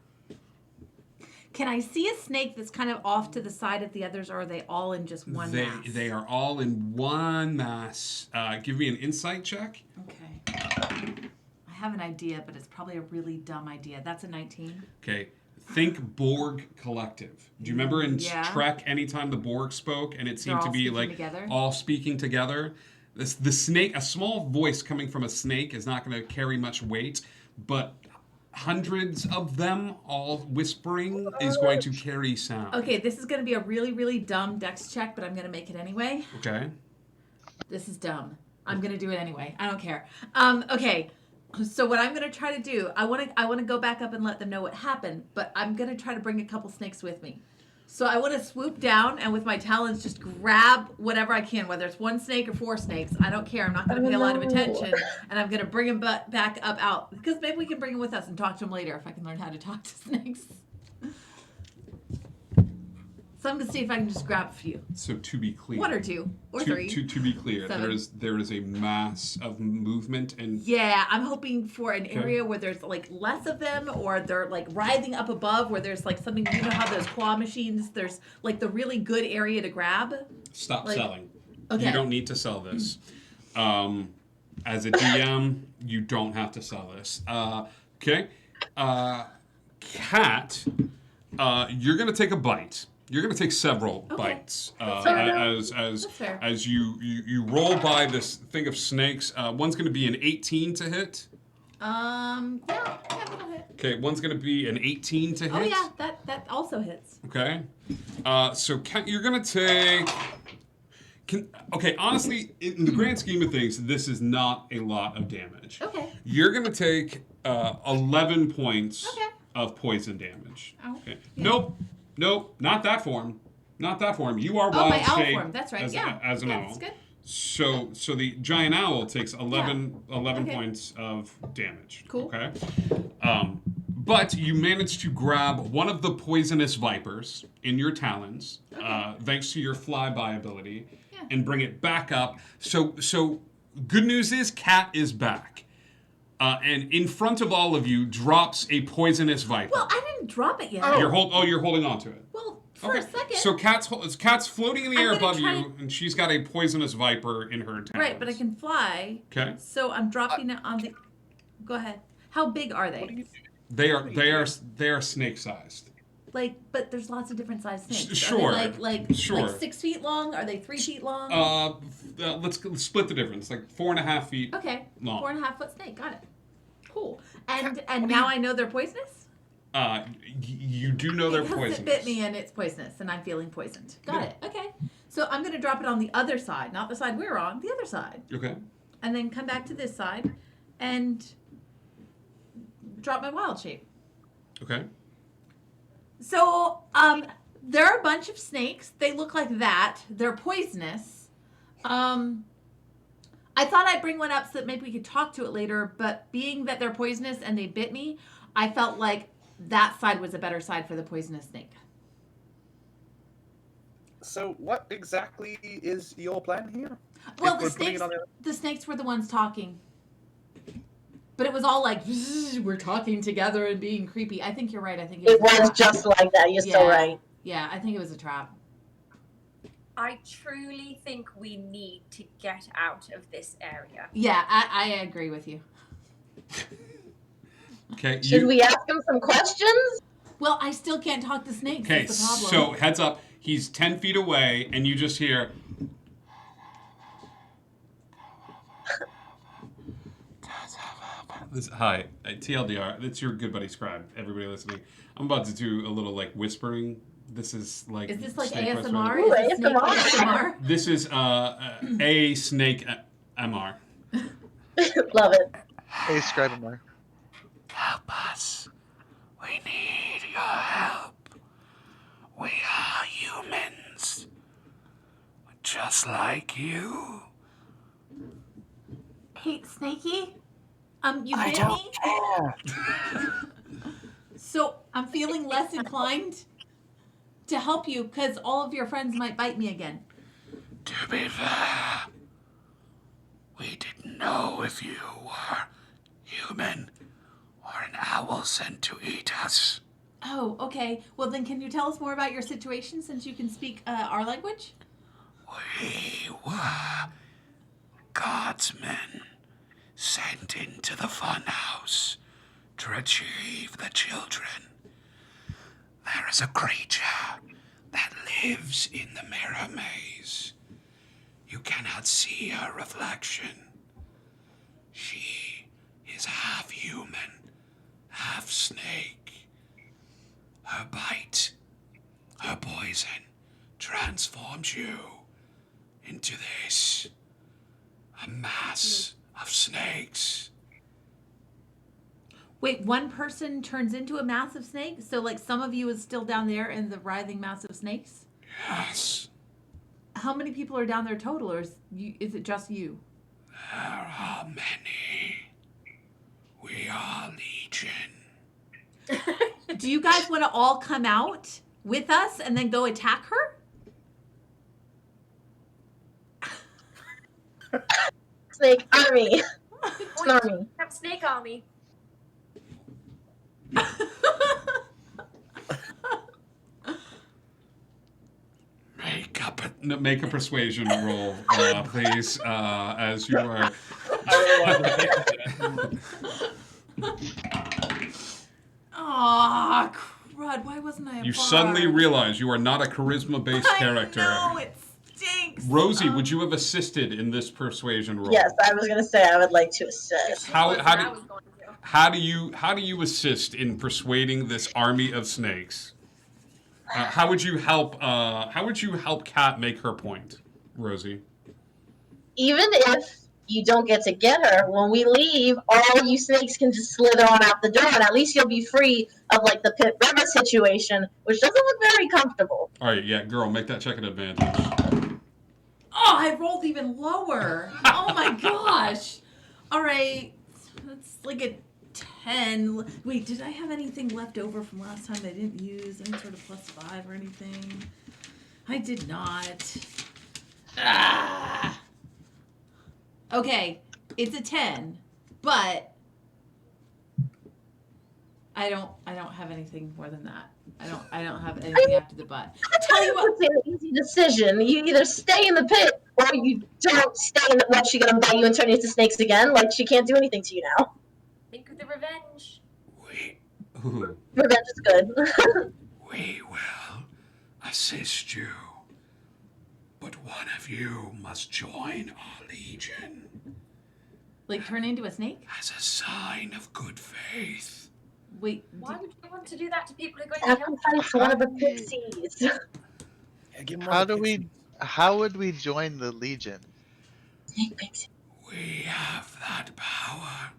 Can I see a snake that's kind of off to the side of the others, or are they all in just one mass? They are all in one mass. Give me an insight check. Okay. I have an idea, but it's probably a really dumb idea. That's a 19. Okay. Think Borg Collective. Do you remember in Yeah. Trek, anytime the Borg spoke and it seemed to all be speaking like together? all speaking together? The snake, a small voice coming from a snake is not going to carry much weight, but hundreds of them all whispering is going to carry sound. Okay, this is going to be a really, really dumb dex check, but I'm going to make it anyway. Okay. This is dumb. I'm going to do it anyway. I don't care. Okay. So what I'm going to try to do, I want to go back up and let them know what happened, but I'm going to try to bring a couple snakes with me. So I want to swoop down and with my talons just grab whatever I can, whether it's one snake or four snakes. I don't care. I'm not going to pay a lot of attention, and I'm going to bring them back up out because maybe we can bring them with us and talk to them later if I can learn how to talk to snakes. So I'm gonna see if I can just grab a few. So to be clear, 1 or 2 or 3. To be clear, 7. there is a mass of movement and Yeah, I'm hoping for an area where there's like less of them, or they're like writhing up above, where there's like something. You know how those claw machines? There's like the really good area to grab. Stop selling. Okay. You don't need to sell this. As a DM, you don't have to sell this. Okay. Cat, you're gonna take a bite. You're gonna take several bites as you roll by this thing of snakes. One's gonna be an 18 to hit. Yeah, that'll hit. Okay, one's gonna be an 18 to hit. Oh yeah, that also hits. Okay. So Cat, you're gonna take. Okay, honestly, in the grand scheme of things, this is not a lot of damage. Okay. You're gonna take 11 points of poison damage. Ow. Okay. Yeah. Nope, not that form. Not that form. You are Oh, wild my owl shape form. That's right. as an yeah, owl. that's good. So the giant owl takes 11 Okay. points of damage. Cool. Okay. But you manage to grab one of the poisonous vipers in your talons, thanks to your flyby ability, and bring it back up. So good news is Cat is back. And in front of all of you drops a poisonous viper. Well, I didn't drop it yet. You're holding on to it. Well, for a second. So Cat's floating in the I'm air gonna above you, and she's got a poisonous viper in her talons. Right, but I can fly. Okay. So I'm dropping it on the. Go ahead. How big are they? They are snake sized. Like, but there's lots of different sized snakes. Sure. Are they like Sure. 6 feet long? Are they 3 feet long? Let's split the difference. Like 4.5 feet. Okay. Long. 4.5 foot snake. Got it. Cool. And now I know they're poisonous. You do know they're Because poisonous. it bit me and it's poisonous, and I'm feeling poisoned. Got it. Okay. So I'm gonna drop it on the other side, not the side we're on, the other side, Okay. and then come back to this side, and drop my wild shape. Okay. So, there are a bunch of snakes. They look like that. They're poisonous. I thought I'd bring one up so that maybe we could talk to it later, but being that they're poisonous and they bit me, I felt like that side was a better side for the poisonous snake. So, what exactly is your plan here? Well, If the we're putting it snakes, on the snakes were the ones talking. But it was all like, we're talking together and being creepy. I think you're right. I think It was a was trap. just like that. You're still right. Yeah, I think it was a trap. I truly think we need to get out of this area. Yeah, I agree with you. Okay. Should we ask him some questions? Well, I still can't talk to snakes. Okay. That's the problem. So heads up. He's 10 feet away, and you just hear. Hi, TLDR. It's your good buddy Scribe. Everybody listening. I'm about to do a little like whispering. This is like. Is this like snake ASMR? Ooh, Is this snake ASMR? ASMR? This is a snake MR. Love it. Hey, scribe more. Help us. We need your help. We are humans. Just like you. Hey, Snakey? You I bit don't me? So I'm feeling less inclined to help you because all of your friends might bite me again. To be fair, we didn't know if you were human or an owl sent to eat us. Oh, okay. Well, then can you tell us more about your situation since you can speak our language? We were God's men sent into the Funhouse to retrieve the children. There is a creature that lives in the mirror maze. You cannot see her reflection. She is half human, half snake. Her bite, her poison, transforms you into this, a mass of snakes. Wait, one person turns into a massive snake? So, like, some of you is still down there in the writhing mass of snakes? Yes, How many people are down there total, or is it just you? there are many. We are legion. Do you guys want to all come out with us and then go attack her? Snake army. It's an army. Have snake on me. Make a persuasion roll, please, as you are. Aw, crud. Why wasn't I a You bard? suddenly realize you are not a charisma-based character. No, it stinks. Rosie, would you have assisted in this persuasion roll? Yes, I was gonna say I would like to assist. How do you assist in persuading this army of snakes? How would you help Kat make her point, Rosie? Even if you don't get to get her, when we leave, all you snakes can just slither on out the door, and at least you'll be free of like the pit river situation, which doesn't look very comfortable. All right, yeah, girl, make that check an advantage. Oh, I rolled even lower. Oh my gosh. All right. That's like a 10. Wait, did I have anything left over from last time that I didn't use? Any sort of +5 or anything? I did not. Ah. Okay, it's a 10, but I don't have anything more than that. I don't have anything after the butt. Tell you what, it's an easy decision. You either stay in the pit or you don't stay in the. What, she gonna bite you and turn you into snakes again? Like, she can't do anything to you now. Think of the revenge. Revenge is good. We will assist you, but one of you must join our legion Like turn into a snake? as a sign of good faith. Wait, Why would you want to do that to people who are going to help? Sacrifice one of the pixies. How would we join the Legion? Snake pixie. We have that power,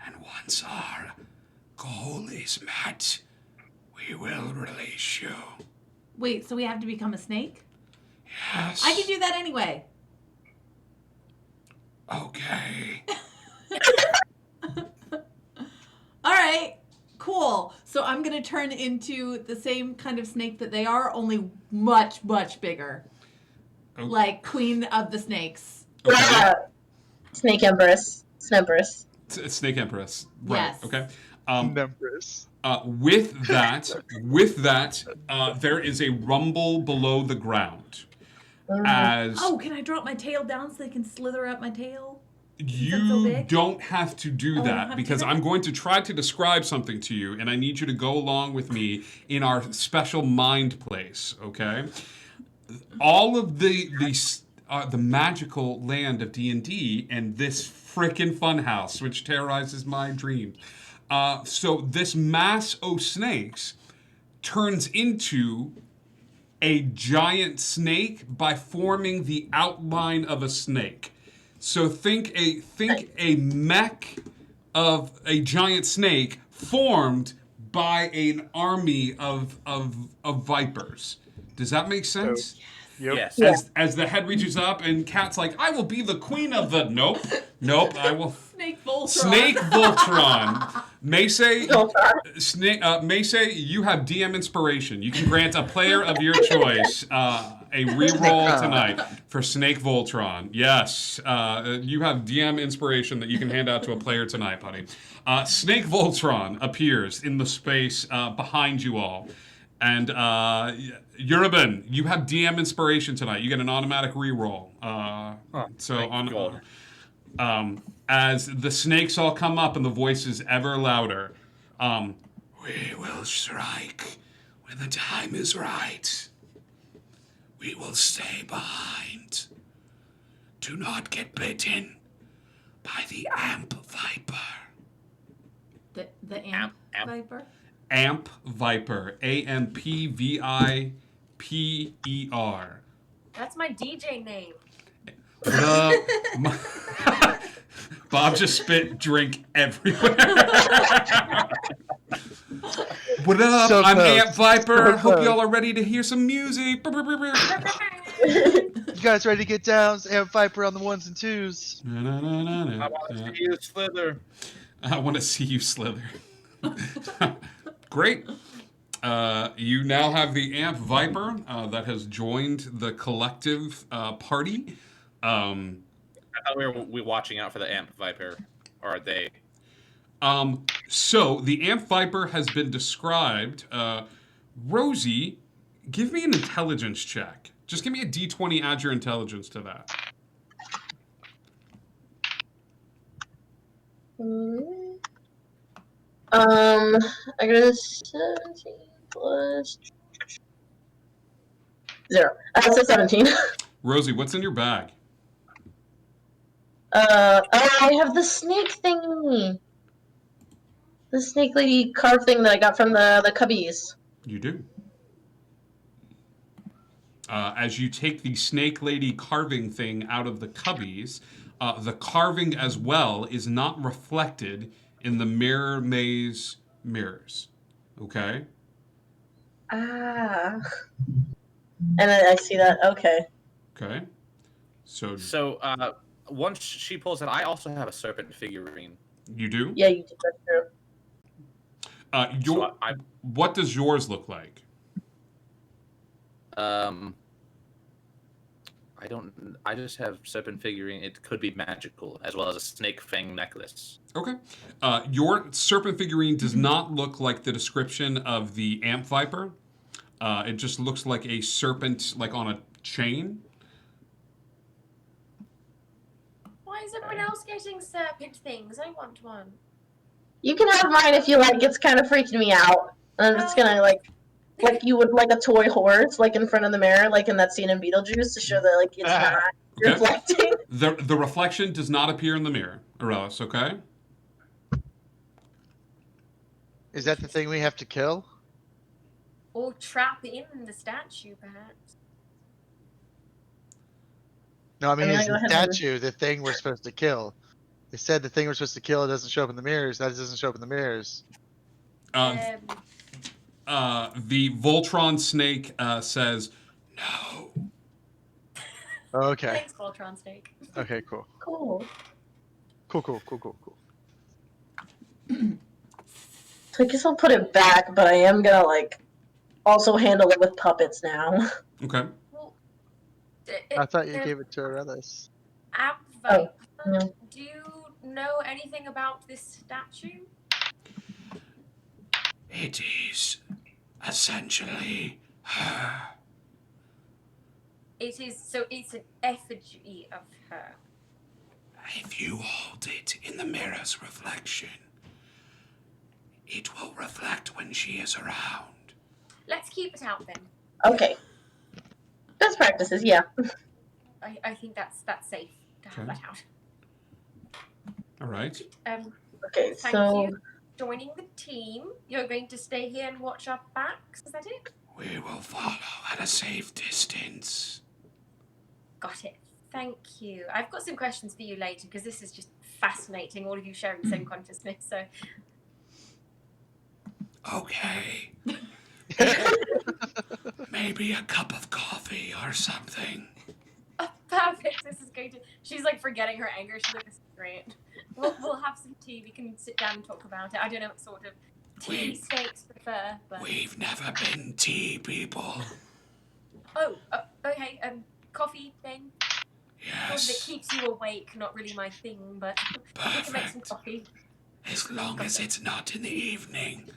and once our goal is met, we will release you. Wait, so we have to become a snake? Yes. I can do that anyway. Okay. All right, cool. So I'm going to turn into the same kind of snake that they are, only much, much bigger. Okay. Like Queen of the Snakes. Okay. Snake Empress. Snempress. Snake Empress. Right. Yes. Okay. Empress. With that, there is a rumble below the ground. As Oh, can I drop my tail down so they can slither up my tail? you don't have to do Oh, I don't that have because to? I'm going to try to describe something to you, and I need you to go along with me in our special mind place. Okay. All of the magical land of D&D and this frickin' funhouse, which terrorizes my dreams. So this mass o' snakes turns into a giant snake by forming the outline of a snake. So think a mech of a giant snake formed by an army of vipers. Does that make sense? Yes. As the head reaches up and Kat's like, I will be the queen of the... Nope, I will... Snake Voltron. Snake Voltron. Mace, you have DM inspiration. You can grant a player of your choice a reroll tonight for Snake Voltron. Yes, you have DM inspiration that you can hand out to a player tonight, buddy. Snake Voltron appears in the space behind you all. And Urban, you have DM inspiration tonight. You get an automatic reroll. As the snakes all come up and the voices ever louder, we will strike when the time is right. We will stay behind. Do not get bitten by the Amp Viper. The Amp Viper? Amp Viper. AMPVIPER. That's my DJ name. Bob just spit drink everywhere. What up? So I'm close. Amp Viper. So Hope close. y'all are ready to hear some music. You guys ready to get down? Amp Viper on the ones and twos. I want to see you slither. I want to see you slither. Great. You now have the Amp Viper that has joined the collective party. I thought we were watching out for the Amp Viper, or are they? So the Amp Viper has been described. Rosie, give me an intelligence check. Just give me a D20, add your intelligence to that. I got a 17 plus 0. That's a 17. Rosie, what's in your bag? I have the snake thingy. The snake lady carved thing that I got from the cubbies. You do. As you take the snake lady carving thing out of the cubbies, the carving as well is not reflected in the mirror maze mirrors. Okay? Ah. And I see that. Okay. Okay. So Once she pulls it, I also have a serpent figurine. you do? Yeah, you did. That's true. What does yours look like? I just have serpent figurine. It could be magical, as well as a snake fang necklace. Okay. Your serpent figurine does not look like the description of the Amp Viper. It just looks like a serpent, like on a chain. Why is everyone else getting serpent things? I want one. You can have mine if you like. It's kind of freaking me out. I'm just gonna like you would like a toy horse, like in front of the mirror, like in that scene in Beetlejuice, to show that like it's not reflecting. The reflection does not appear in the mirror, Aurelis, okay? Is that the thing we have to kill? Or trap in the statue, perhaps. No, I mean, it's go the ahead, statue, the thing we're supposed to kill. They said the thing we're supposed to kill doesn't show up in the mirrors. That doesn't show up in the mirrors. The Voltron snake says, no. Okay. Thanks, Voltron Snake. Okay, cool. Cool. Cool. So I guess I'll put it back, but I am gonna like also handle it with puppets now. Okay. Well, I thought you gave it to Aurelis. Viper, yeah. do you know anything about this statue? It is essentially her. It's an effigy of her. If you hold it in the mirror's reflection, it will reflect when she is around. Let's keep it out then. Okay. Best practices, yeah. I think that's safe to have that out. All right. Okay, Thank so you for joining the team. You're going to stay here and watch our backs, is that it? We will follow at a safe distance. Got it. Thank you. I've got some questions for you later because this is just fascinating, all of you sharing the same consciousness, so... Okay. Maybe a cup of coffee or something. Oh, perfect. This is going to... She's like forgetting her anger. She's like, this is great. We'll have some tea. We can sit down and talk about it. I don't know what sort of tea snakes prefer, but... We've never been tea people. Oh, okay. Coffee thing? Yes. It keeps you awake. Not really my thing, but we can make some coffee. As long as it's not in the evening.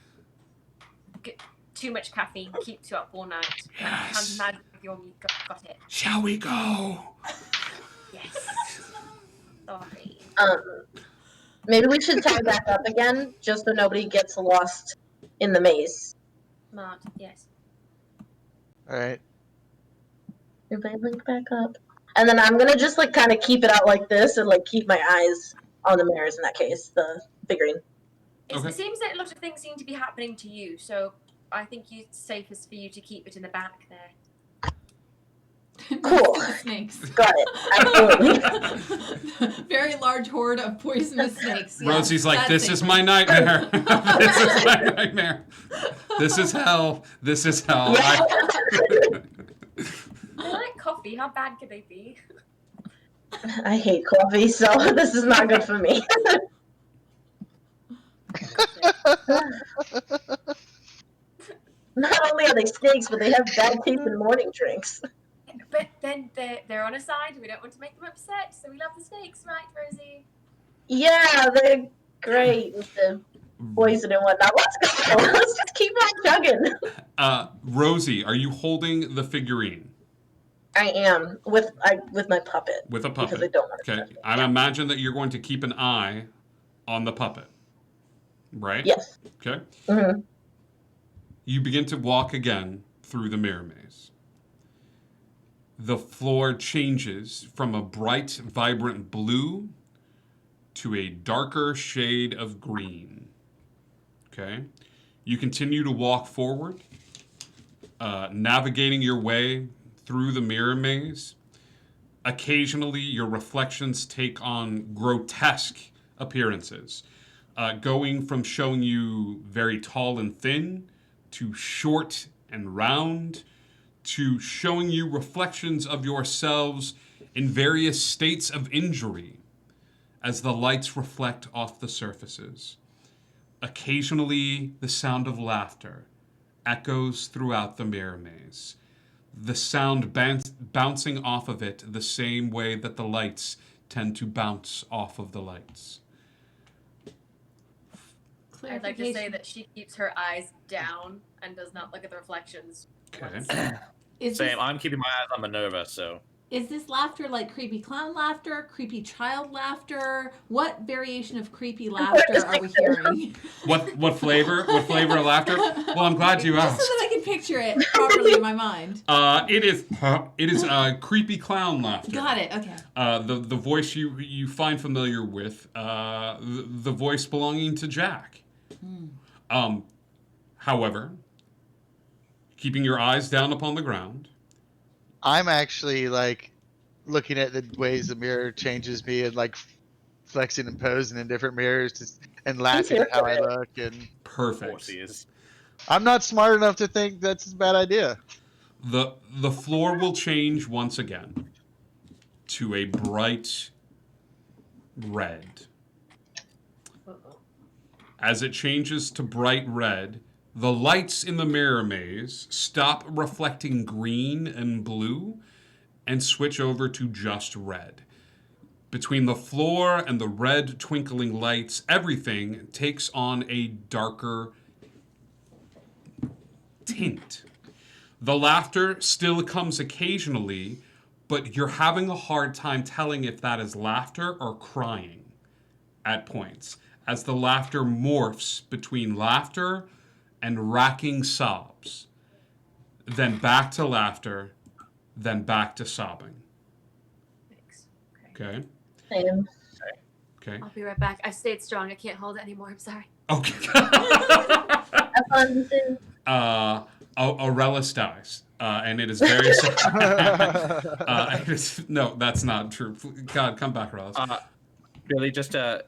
Too much caffeine keeps you up all night. Yes. I'm mad with your meat. Got it. Shall we go? Yes. Sorry. maybe we should tie back up again, just so nobody gets lost in the maze. Smart. Yes. All right. Everybody link back up. And then I'm gonna just like kind of keep it out like this and like keep my eyes on the mirrors in that case, the figurine. It seems that a lot of things seem to be happening to you, so I think it's safest for you to keep it in the back there. Cool. Snakes. Got it. Absolutely. Very large horde of poisonous snakes. Yeah, Rosie's like, that's this safe. is my nightmare. This is my nightmare. This is hell. This is hell. I like coffee. How bad could they be? I hate coffee, so this is not good for me. Not only are they snakes, but they have bad teeth and morning drinks. But then they're on a side. We don't want to make them upset, so we love the snakes, right, Rosie? Yeah, they're great with the poison and whatnot. Let's go. Let's just keep on chugging. Rosie, are you holding the figurine? I am with my puppet. With a puppet. Because I don't want to. Okay. I imagine that you're going to keep an eye on the puppet. Right? Yes. Okay. Mm-hmm. You begin to walk again through the mirror maze. The floor changes from a bright, vibrant blue to a darker shade of green. Okay? You continue to walk forward, navigating your way through the mirror maze. Occasionally, your reflections take on grotesque appearances, going from showing you very tall and thin to short and round, to showing you reflections of yourselves in various states of injury as the lights reflect off the surfaces. Occasionally, the sound of laughter echoes throughout the mirror maze, the sound bouncing off of it the same way that the lights tend to bounce off of the lights. I'd like to say that she keeps her eyes down and does not look at the reflections. Okay. Same. I'm keeping my eyes on Minerva, so. Is this laughter like creepy clown laughter, creepy child laughter? What variation of creepy laughter are we hearing? What flavor? What flavor of laughter? Well, I'm glad you asked. Just so that I can picture it properly in my mind. It is creepy clown laughter. Got it. Okay. The voice you find familiar with, the voice belonging to Jack. However, keeping your eyes down upon the ground. I'm actually like looking at the ways the mirror changes me and like flexing and posing in different mirrors and laughing at how I look and perfect. I'm not smart enough to think that's a bad idea. The floor will change once again to a bright red. As it changes to bright red, the lights in the mirror maze stop reflecting green and blue and switch over to just red. Between the floor and the red twinkling lights, everything takes on a darker tint. The laughter still comes occasionally, but you're having a hard time telling if that is laughter or crying at points, as the laughter morphs between laughter and racking sobs, then back to laughter, then back to sobbing. Thanks. Okay? Same. Okay. I'll be right back. I stayed strong. I can't hold it anymore. I'm sorry. Okay. Have fun. Aurelius dies, and it is very sad. No, that's not true. God, come back, Aurelius. Billy, just a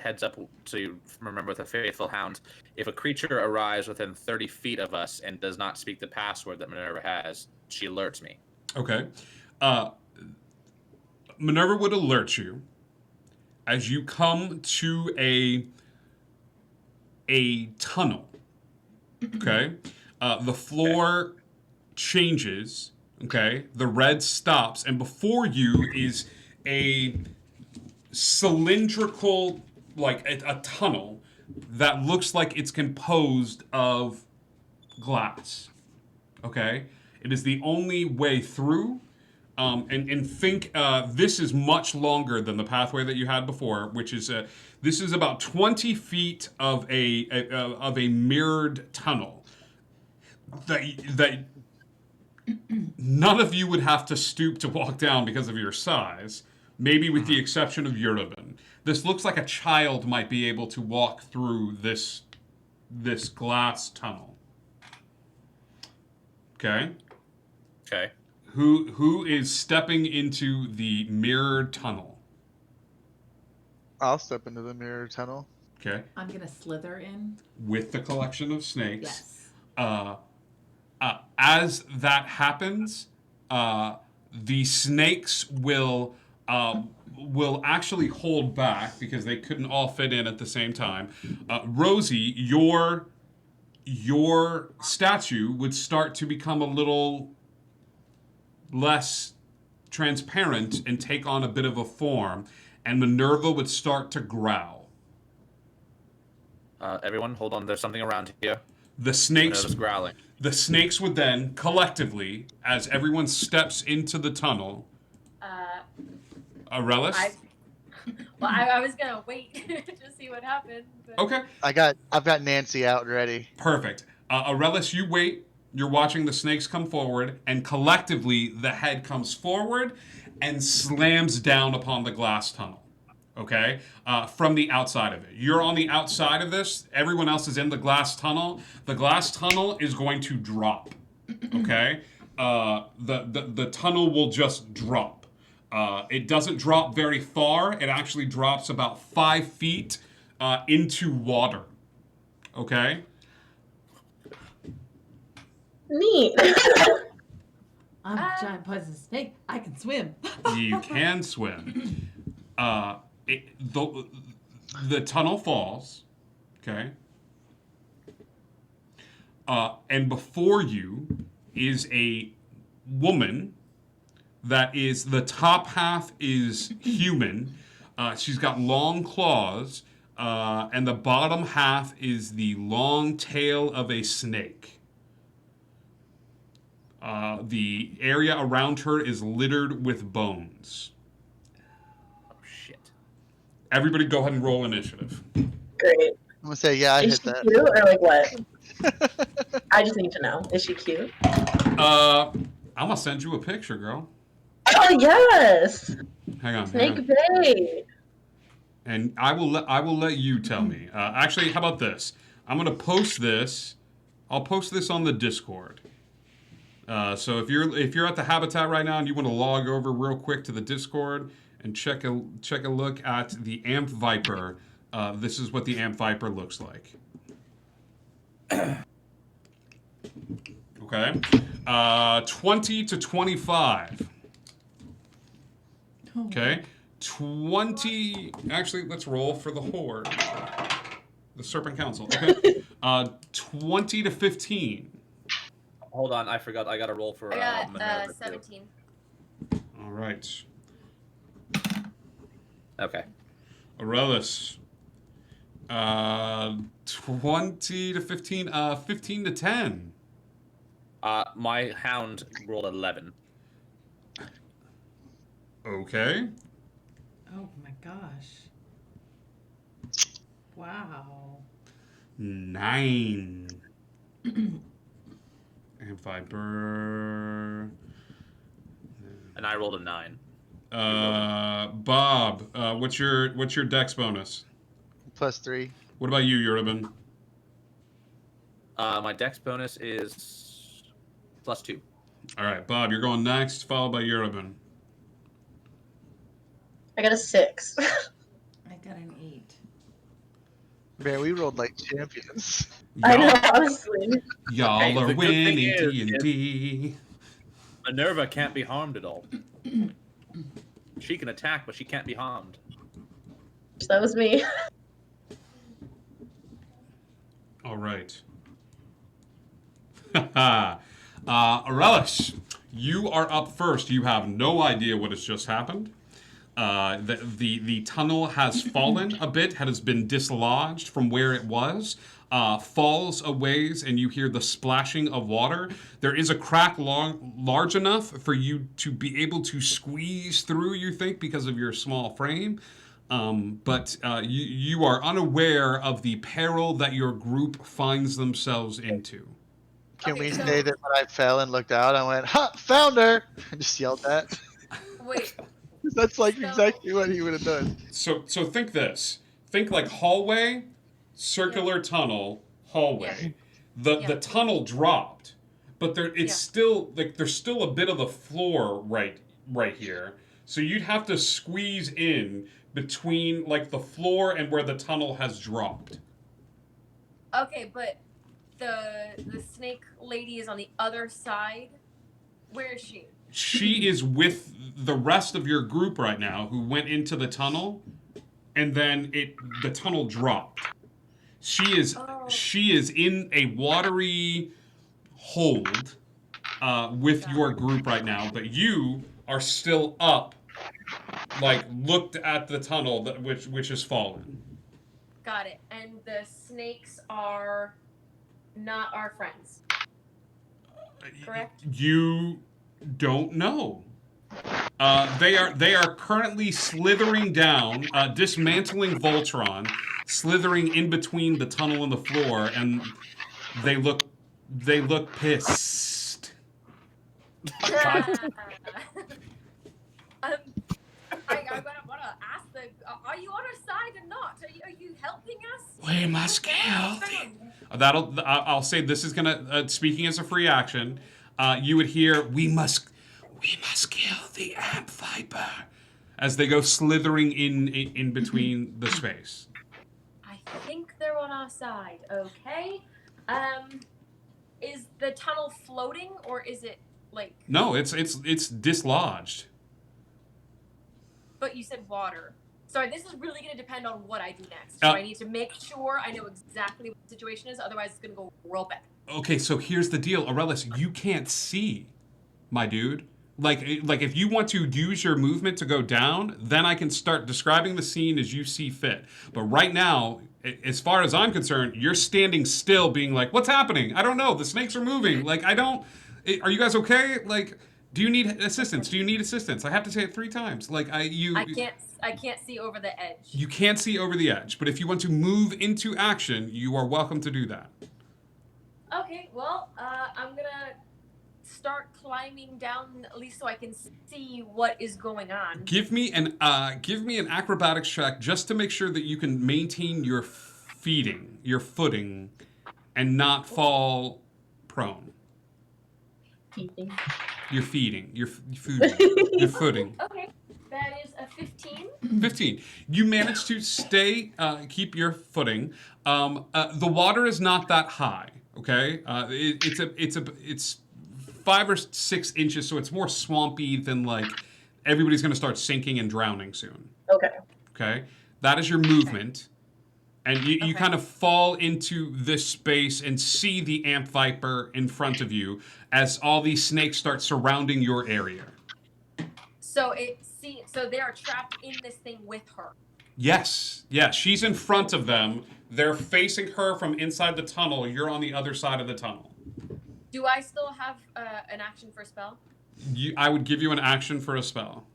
heads up so you remember with a faithful hound. If a creature arrives within 30 feet of us and does not speak the password that Minerva has, she alerts me. Okay. Minerva would alert you as you come to a tunnel. Okay? The floor changes. Okay? The red stops, and before you is a cylindrical, like a tunnel that looks like it's composed of glass. Okay? It is the only way through. And think this is much longer than the pathway that you had before, which is this is about 20 feet of a mirrored tunnel that none of you would have to stoop to walk down because of your size, maybe with the exception of Yurubin. This looks like a child might be able to walk through this glass tunnel. Okay? Okay. Who is stepping into the mirrored tunnel? I'll step into the mirror tunnel. Okay. I'm gonna slither in. With the collection of snakes. Yes. As that happens, the snakes will actually hold back because they couldn't all fit in at the same time. Rosie, your your statue would start to become a little less transparent and take on a bit of a form, and Minerva would start to growl. Everyone, hold on. There's something around here. The snakes. Minerva's growling. The snakes would then collectively, as everyone steps into the tunnel. Aurelis? I was gonna wait to see what happened. But... Okay. I've got Nancy out ready. Perfect. Aurelis, you wait. You're watching the snakes come forward, and collectively the head comes forward and slams down upon the glass tunnel. Okay? From the outside of it. You're on the outside of this. Everyone else is in the glass tunnel. The glass tunnel is going to drop. Okay? The tunnel will just drop. It doesn't drop very far. It actually drops about 5 feet into water. Okay? Neat. I'm a giant poison snake. I can swim. You can swim. The tunnel falls. Okay? And before you is a woman that is, the top half is human. She's got long claws. And the bottom half is the long tail of a snake. The area around her is littered with bones. Oh, shit. Everybody go ahead and roll initiative. Great. I'm gonna say, yeah, I Is hit she that. cute or like what? I just need to know. Is she cute? I'm gonna send you a picture, girl. Oh yes. Hang on. Snake Bay. And I will let you tell me. Actually, how about this? I'm gonna post this. I'll post this on the Discord. So if you're at the habitat right now and you want to log over real quick to the Discord and check a look at the Amp Viper, this is what the Amp Viper looks like. Okay, 20 to 25. Okay, 20. Actually, let's roll for the Horde, the Serpent Council. Okay, 20 to 15. Hold on, I forgot. I got to roll for I got Minerva, too. 17. All right. Okay. Aurelis. 20 to 15. 15 to 10. My hound rolled 11. Okay. Oh my gosh. Wow. 9. And Viper. And I rolled a 9. Bob, what's your dex bonus? +3. What about you, Yurubin? My dex bonus is +2. All right, Bob, you're going next, followed by Yurubin. I got a 6. I got an 8. Man, we rolled like champions. I know, honestly. Y'all Hey, are the good thing winning is, D&D. Minerva can't be harmed at all. She can attack, but she can't be harmed. That was me. All right. Aurelis, you are up first. You have no idea what has just happened. The tunnel has fallen a bit, has been dislodged from where it was, falls a ways, and you hear the splashing of water. There is a crack large enough for you to be able to squeeze through, you think, because of your small frame. But you are unaware of the peril that your group finds themselves into. Can we say that when I fell and looked out, I went, "Ha! Found her!" I just yelled that. Wait. That's like exactly what he would have done. So think this. Think like hallway, circular tunnel, hallway. The tunnel dropped, but it's still like there's still a bit of the floor right here. So you'd have to squeeze in between like the floor and where the tunnel has dropped. Okay, but the snake lady is on the other side. Where is she? She is with the rest of your group right now who went into the tunnel, and then the tunnel dropped. She is in a watery hold with your group right now, but you are still up, like looked at the tunnel which has fallen. Got it. And the snakes are not our friends. Correct? You don't know. They are currently slithering down, dismantling Voltron, slithering in between the tunnel and the floor, and they look pissed. I want to ask are you on our side or not? Are you helping us? We must kill the... I'll say this is gonna, speaking as a free action, you would hear, we must kill the Amp Viper, as they go slithering in between the space. I think they're on our side. Okay. Is the tunnel floating or is it like? No, it's dislodged. But you said water. Sorry, this is really going to depend on what I do next. So I need to make sure I know exactly what the situation is. Otherwise, it's going to go real bad. Okay, so here's the deal, Aurelis. You can't see, my dude. Like if you want to use your movement to go down, then I can start describing the scene as you see fit. But right now, as far as I'm concerned, you're standing still being like, what's happening? I don't know. The snakes are moving. Like, I don't... Are you guys okay? Like... Do you need assistance? Do you need assistance? I have to say it 3 times. Like I can't see over the edge. You can't see over the edge, but if you want to move into action, you are welcome to do that. Okay, well, I'm gonna start climbing down at least so I can see what is going on. Give me an acrobatics check just to make sure that you can maintain your footing, and not fall prone. You're feeding. You're footing. Okay, that is a 15. 15. You manage to keep your footing. The water is not that high. Okay, it's 5 or 6 inches, so it's more swampy than like everybody's gonna start sinking and drowning soon. Okay. Okay, that is your movement. And you kind of fall into this space and see the Amp Viper in front of you as all these snakes start surrounding your area. So they are trapped in this thing with her. Yes, she's in front of them. They're facing her from inside the tunnel. You're on the other side of the tunnel. Do I still have an action for a spell? I would give you an action for a spell.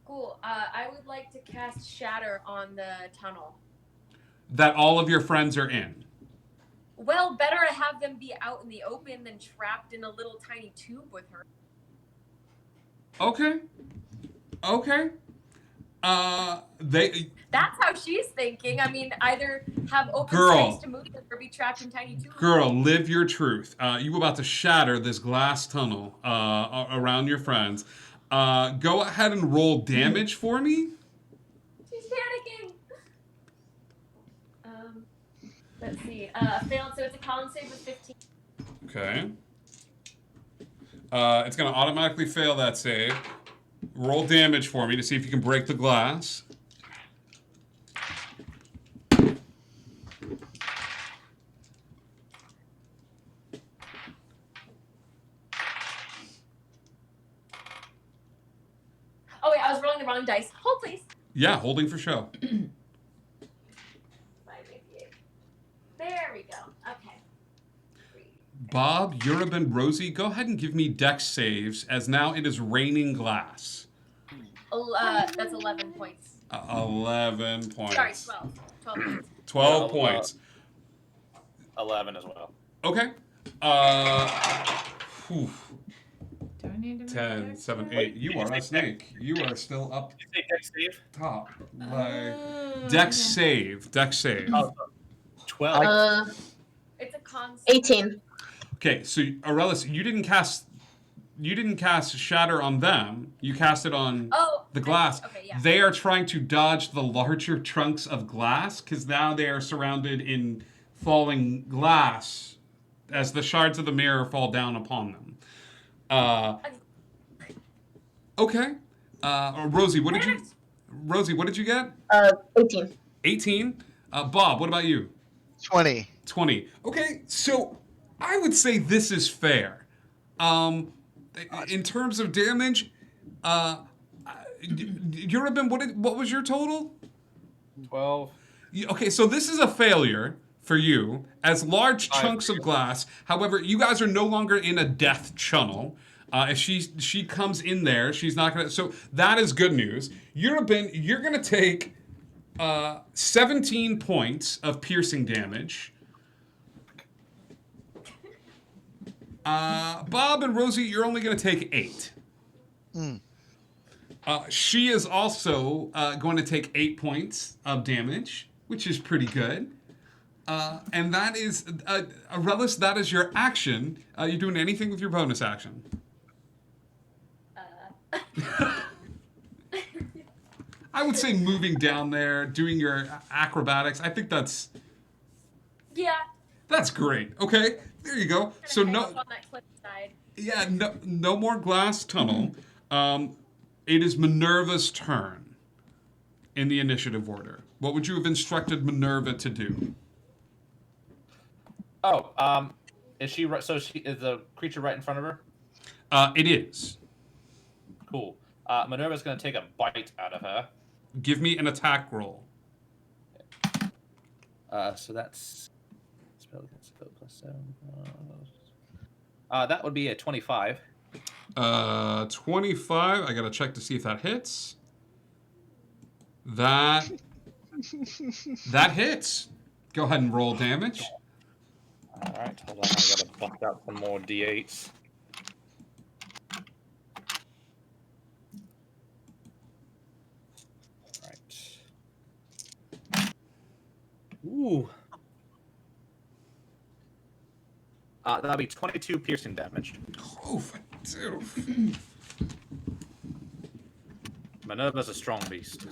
Cool. I would like to cast Shatter on the tunnel. That all of your friends are in. Well, better to have them be out in the open than trapped in a little tiny tube with her. Okay. That's how she's thinking. I mean, either have open space to move or be trapped in tiny tubes. Girl, live your truth. You about to shatter this glass tunnel around your friends. Go ahead and roll damage for me. She's panicking. Let's see. Failed, so it's a con save with 15. Okay. It's going to automatically fail that save. Roll damage for me to see if you can break the glass. Oh wait, I was rolling the wrong dice. Hold please. Yeah, holding for show. 588. There we go. Okay. Bob, Urib, and Rosie, go ahead and give me dex saves, as now it is raining glass. That's 11 points. 11 points. Sorry, 12. 12 points. 12 points. 11 as well. Okay. Whew. Do I need to 10, 7, 8. You are a snake. You are still up Did you say dex save? top. Dex save. Dex save. Oh, 12. It's a con save. 18. Okay, so Aurelis, you didn't cast Shatter on them. You cast it on the glass. Okay, yeah. They are trying to dodge the larger chunks of glass because now they are surrounded in falling glass as the shards of the mirror fall down upon them. Okay. Rosie, what did you get? 18. 18. Bob, what about you? 20. 20. Okay, so I would say this is fair. In terms of damage, Urabin, what was your total? 12. Okay, so this is a failure for you as large chunks of glass. However, you guys are no longer in a death channel. If she comes in there, she's not gonna. So that is good news. Urabin, you're gonna take 17 points of piercing damage. Bob and Rosie, you're only gonna take 8. She is also going to take 8 points of damage, which is pretty good. And that is, Arelis, that is your action. You doing anything with your bonus action? I would say moving down there, doing your acrobatics. I think that's great. Okay, there you go. So no, on that cliffside. yeah, no more glass tunnel. It is Minerva's turn in the initiative order. What would you have instructed Minerva to do? Oh, is she right? So is the creature right in front of her? It is. Cool. Minerva's going to take a bite out of her. Give me an attack roll. So that's spell plus 7. That would be a 25. 25. I gotta check to see if that hits. That hits. Go ahead and roll damage. All right, hold on. I gotta bust out some more d8s. All right. Ooh. That'll be 22 piercing damage. Oh, dude. Minerva's a strong beast.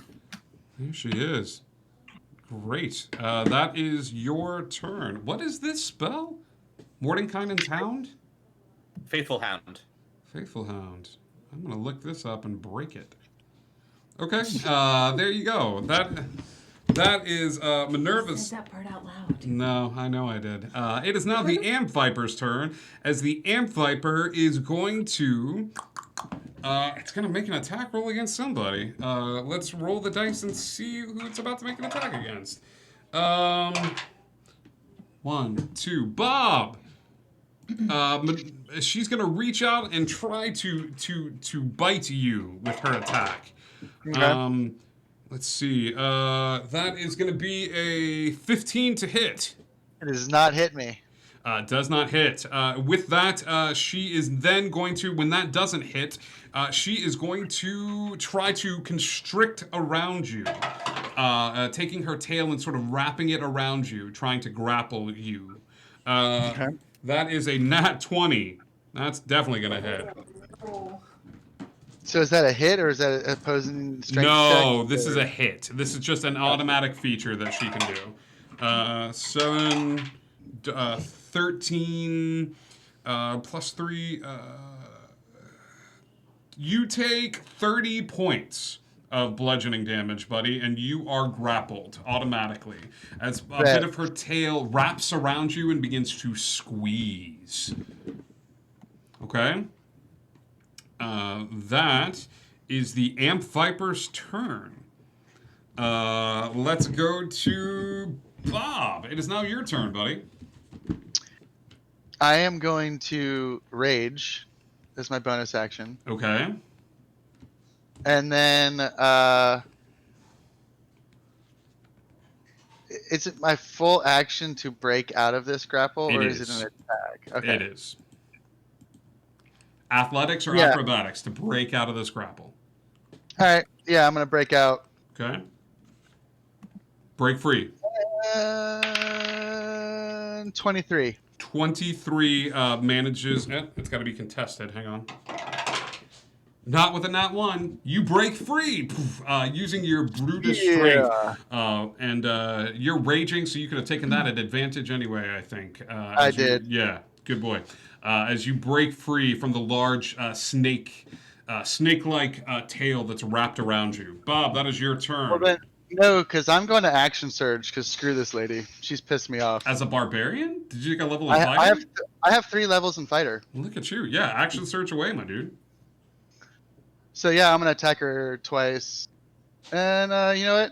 There she is. Great. That is your turn. What is this spell? Mordenkainen's Hound? Faithful Hound. Faithful Hound. I'm going to look this up and break it. Okay. There you go. That is Minerva's... Said that part out loud. No, I know I did. It is now the Amp Viper's turn, as the Amp Viper is going to... it's going to make an attack roll against somebody. Let's roll the dice and see who it's about to make an attack against. 1, 2, Bob! She's going to reach out and try to bite you with her attack. Okay. Let's see. That is going to be a 15 to hit. It does not hit me. Does not hit. With that, she is then going to, when that doesn't hit, she is going to try to constrict around you, taking her tail and sort of wrapping it around you, trying to grapple you. Okay. That is a nat 20. That's definitely going to hit. So is that a hit or is that an opposing strength No, check? this is a hit. This is just an automatic feature that she can do. 7, 13, plus 3. You take 30 points of bludgeoning damage, buddy, and you are grappled automatically as a bit of her tail wraps around you and begins to squeeze. Okay? That is the Amp Viper's turn. Let's go to Bob. It is now your turn, buddy. I am going to rage. That's my bonus action. Okay. And then is it my full action to break out of this grapple, or is it an attack? Okay. It is. Athletics or Yeah. acrobatics to break out of this grapple. All right. Yeah, I'm gonna break out. Okay. Break free. 23. 23 manages. It's got to be contested. Hang on. Not with a nat 1. You break free using your brutish strength. And you're raging, so you could have taken that at advantage anyway, I think. I did. Yeah, good boy. As you break free from the large snake-like tail that's wrapped around you. Bob, that is your turn. Well, No, because I'm going to action surge. Because screw this lady, she's pissed me off. As a barbarian? Did you get a level in I fighter? have 3 levels in fighter. Look at you. Yeah, action search away, my dude. So yeah, I'm gonna attack her twice, and you know what?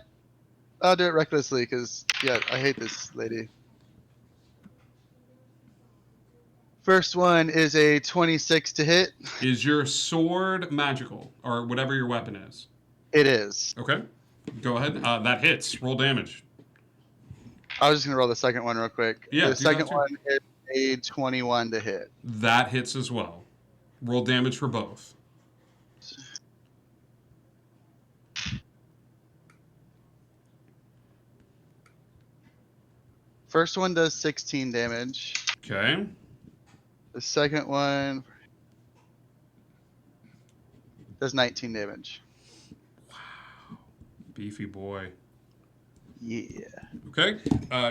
I'll do it recklessly because yeah, I hate this lady. First one is a 26 to hit. Is your sword magical or whatever your weapon is? It is. Okay. Go ahead. That hits. Roll damage. I was just gonna roll the second one real quick. Yeah, The do that second too. one is a 21 to hit. That hits as well. Roll damage for both. First one does 16 damage. Okay. The second one does 19 damage. Beefy boy. Yeah. Okay.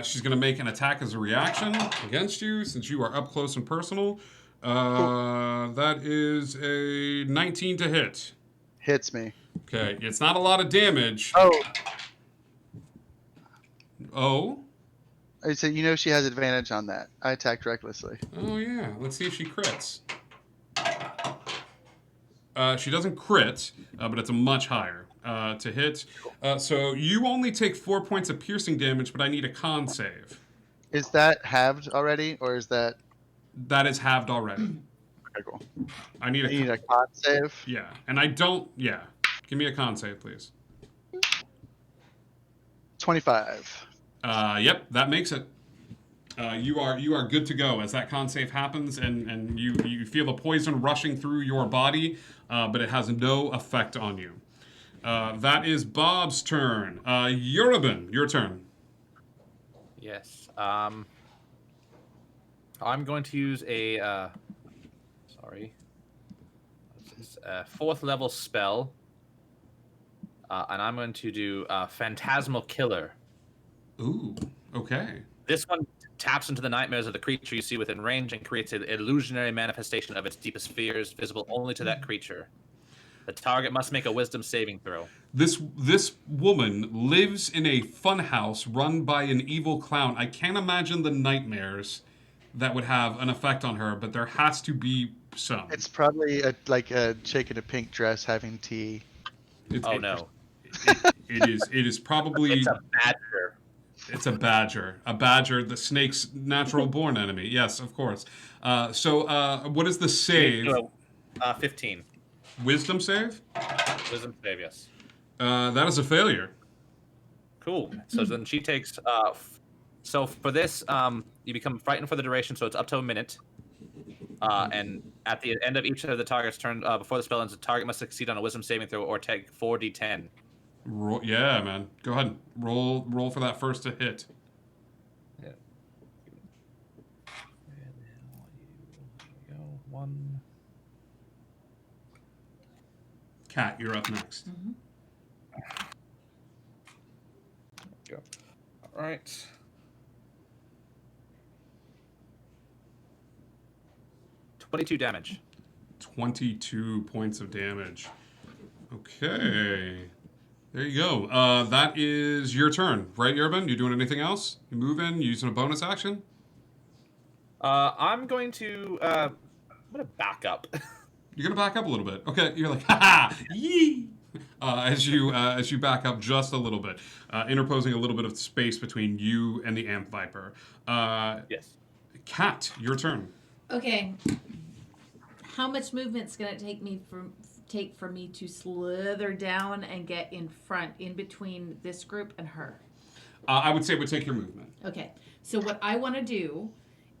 She's going to make an attack as a reaction against you since you are up close and personal. That is a 19 to hit. Hits me. Okay. It's not a lot of damage. Oh. Oh? I said, you know she has advantage on that. I attacked recklessly. Oh, yeah. Let's see if she crits. She doesn't crit, but it's a much higher to hit. So you only take 4 points of piercing damage, but I need a con save. Is that halved already, or is that... That is halved already. Okay, cool. I need a con save? Yeah. And I don't... Yeah. Give me a con save, please. 25. Yep, that makes it. You are good to go as that con save happens, and you feel the poison rushing through your body, but it has no effect on you. That is Bob's turn. Urban, your turn. Yes. I'm going to use a fourth level spell, and I'm going to do Phantasmal Killer. Ooh, okay. This one taps into the nightmares of the creature you see within range and creates an illusionary manifestation of its deepest fears, visible only to that creature. The target must make a wisdom saving throw. This woman lives in a funhouse run by an evil clown. I can't imagine the nightmares that would have an effect on her, but there has to be some. It's probably like a chick in a pink dress having tea. No. It is probably... It's a badger. It's a badger. A badger, the snake's natural born enemy. Yes, of course. So what is the save? 15. Wisdom save? Wisdom save, yes. That is a failure. Cool. So then she takes... so for this, you become frightened for the duration, so it's up to a minute. And at the end of each of the target's turn, before the spell ends, the target must succeed on a wisdom saving throw or take 4d10. Roll, yeah, man. Go ahead. Roll for that first to hit. Yeah. One. Kat, you're up next. Mm-hmm. Go. All right. $22 damage. 22 points of damage. Okay. There you go. That is your turn, right, Urban? You doing anything else? You moving? You using a bonus action? I'm going to back up. You're gonna back up a little bit. Okay, you're like, ha yee. As you back up just a little bit, interposing a little bit of space between you and the Amp Viper. Yes. Kat, your turn. Okay. How much movement's gonna take for me to slither down and get in front, in between this group and her? I would say it would take your movement. Okay. So what I want to do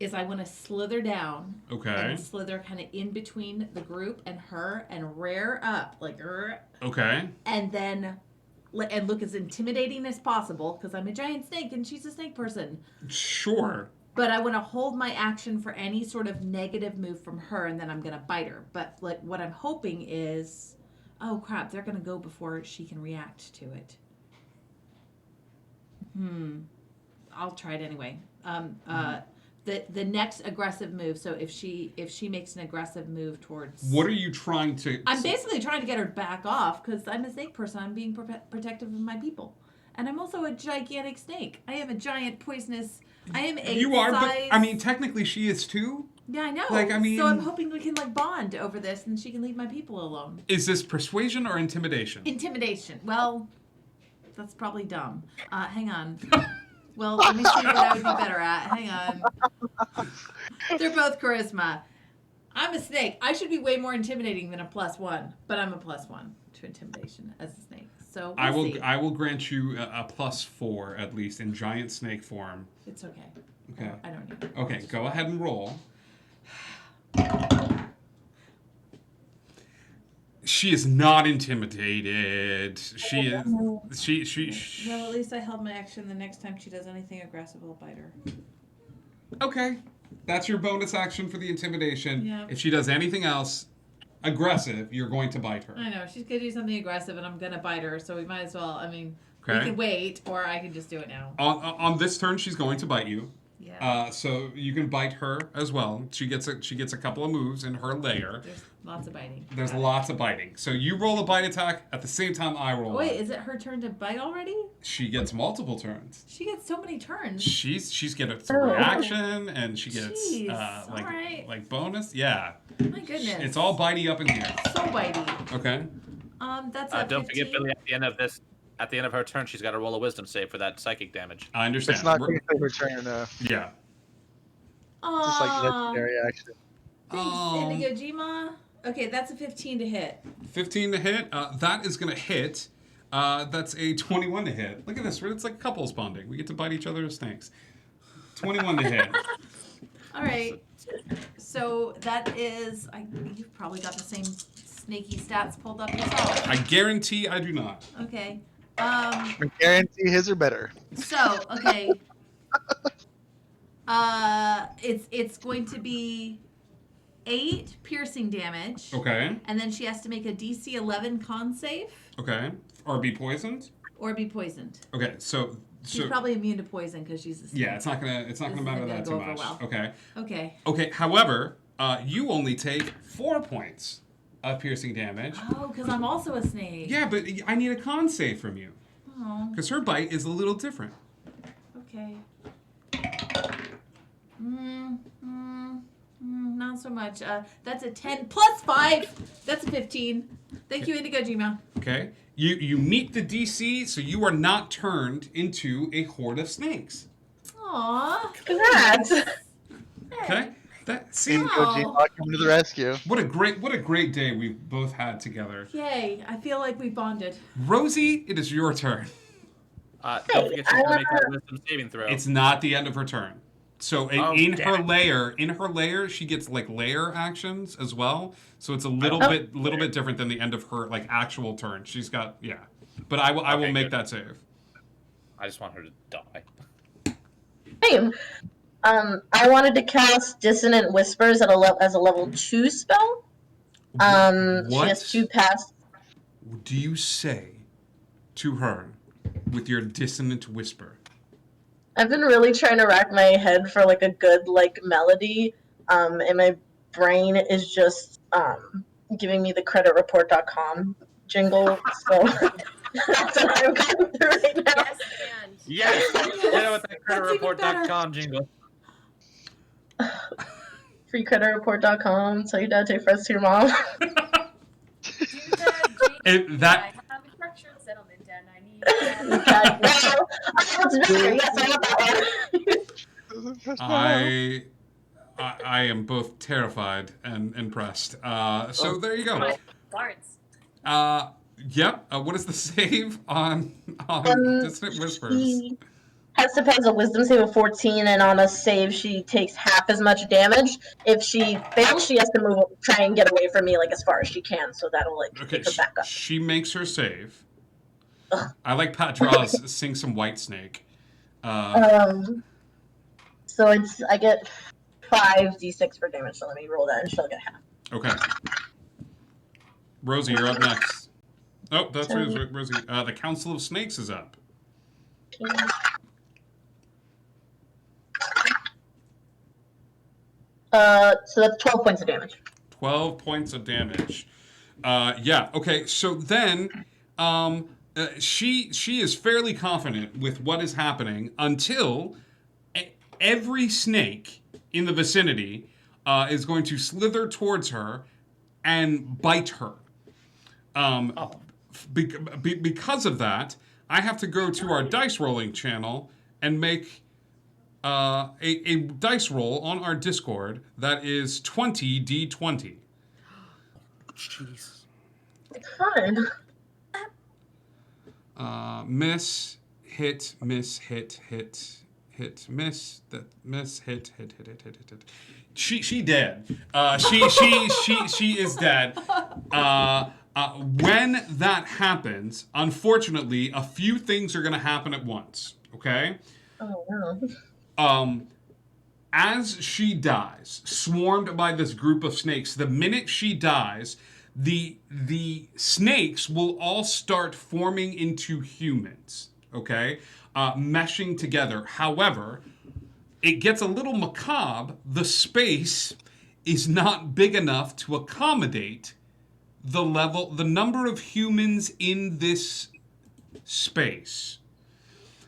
is I want to slither down. Okay. And slither kind of in between the group and her and rear up like. Okay. And then, and look as intimidating as possible because I'm a giant snake and she's a snake person. Sure. But I want to hold my action for any sort of negative move from her, and then I'm going to bite her. But like what I'm hoping is, oh crap, they're going to go before she can react to it. I'll try it anyway. The next aggressive move. So if she makes an aggressive move towards. What are you trying to? I'm basically trying to get her back off because I'm a snake person. I'm being protective of my people. And I'm also a gigantic snake. I am a giant poisonous. I am a You are, but size- I mean, technically she is too. Yeah, I know. Like, I mean- so I'm hoping we can like bond over this, and she can leave my people alone. Is this persuasion or intimidation? Intimidation. Well, that's probably dumb. Hang on. Well, let me see what I would be better at. Hang on. They're both charisma. I'm a snake. I should be way more intimidating than a +1, but I'm a +1 to intimidation as a snake. So we'll see. I will grant you a +4 at least in giant snake form. It's okay. Okay. I don't need it. Okay, go ahead and roll. She is not intimidated. She is. She. Well, at least I held my action. The next time she does anything aggressive, I'll bite her. Okay, that's your bonus action for the intimidation. Yeah. If she does anything else aggressive, you're going to bite her. I know she's gonna do something aggressive, and I'm gonna bite her. So we might as well. I mean, Okay. we can wait, or I can just do it now. On this turn, she's going to bite you. Yeah. So you can bite her as well. She gets a couple of moves in her lair. There's lots of biting. There's Got it. lots of biting. So you roll a bite attack at the same time I roll. Wait, one. is it her turn to bite already? She gets multiple turns. She gets so many turns. She's getting a Oh. reaction and she gets Jeez, like alright. like bonus. Yeah. My goodness. It's all bitey up in here. So bitey. Okay. That's a Don't forget, 15. Billy. At the end of her turn, she's got to roll a wisdom save for that psychic damage. I understand. It's not technically her turn. Yeah. Just like legendary action. Thanks, Indigo Jima. Okay, that's a 15 to hit. 15 to hit. That is going to hit. That's a 21 to hit. Look at this. It's like couples bonding. We get to bite each other as snakes. 21 to hit. All right. So that is. You've probably got the same snaky stats pulled up yourself. I guarantee I do not. Okay. I guarantee his are better. So okay. It's going to be 8 piercing damage. Okay. And then she has to make a DC 11 con save Okay. Or be poisoned. or be poisoned. Okay. So. She's probably immune to poison because she's a snake. Yeah, it's not gonna matter that too go over much. well. Okay. Okay. Okay. However, you only take 4 points of piercing damage. Oh, because I'm also a snake. Yeah, but I need a con save from you Oh. because her bite is a little different. Okay. Not so much. That's a 10 plus 5. That's a 15. Thank you, Indigo Jima. Okay. You meet the DC, so you are not turned into a horde of snakes. Aww. Congrats. Okay. See, Indigo Jima coming to the rescue. what a great day we've both had together. Yay. I feel like we bonded. Rosie, it is your turn. Don't forget she's gonna make that wisdom saving throw. It's not the end of her turn. So in her lair, she gets like lair actions as well. So it's a little bit different than the end of her like actual turn. She's got but I will make that save. I just want her to die. Same. I wanted to cast Dissonant Whispers at as a level 2 spell. She What has 2 pass. do you say to her with your dissonant whisper? I've been really trying to rack my head for like a good like melody, and my brain is just giving me the creditreport.com jingle. So that's what I'm going through right now. Yes, you know what that creditreport.com jingle. Freecreditreport.com. Tell your dad to take friends to your mom. That I have a structured settlement and I need I am both terrified and impressed. So there you go. Bards. Yep. What is the save on Dissonant Whispers? She has to pass a wisdom save of 14, and on a save, she takes half as much damage. If she fails, she has to try and get away from me like as far as she can. So that'll like Okay, take her back up. she makes her save. I like Pat Draws sing some Whitesnake. So I get 5d6 for damage. So let me roll that, and she'll get half. Okay. Rosie, you're up next. Oh, that's Rosie. The Council of Snakes is up. So that's 12 points of damage. 12 points of damage. Yeah. Okay. So then, she is fairly confident with what is happening until every snake in the vicinity is going to slither towards her and bite her. Because of that, I have to go to our dice rolling channel and make a dice roll on our Discord that is 20d20. Jeez. Fine. Miss, hit, miss, hit, miss, that miss, hit. She dead. She is dead. When that happens, unfortunately, a few things are going to happen at once. Okay. Oh no. As she dies, swarmed by this group of snakes, the minute she dies, the snakes will all start forming into humans, okay? Meshing together. However, it gets a little macabre. The space is not big enough to accommodate the number of humans in this space.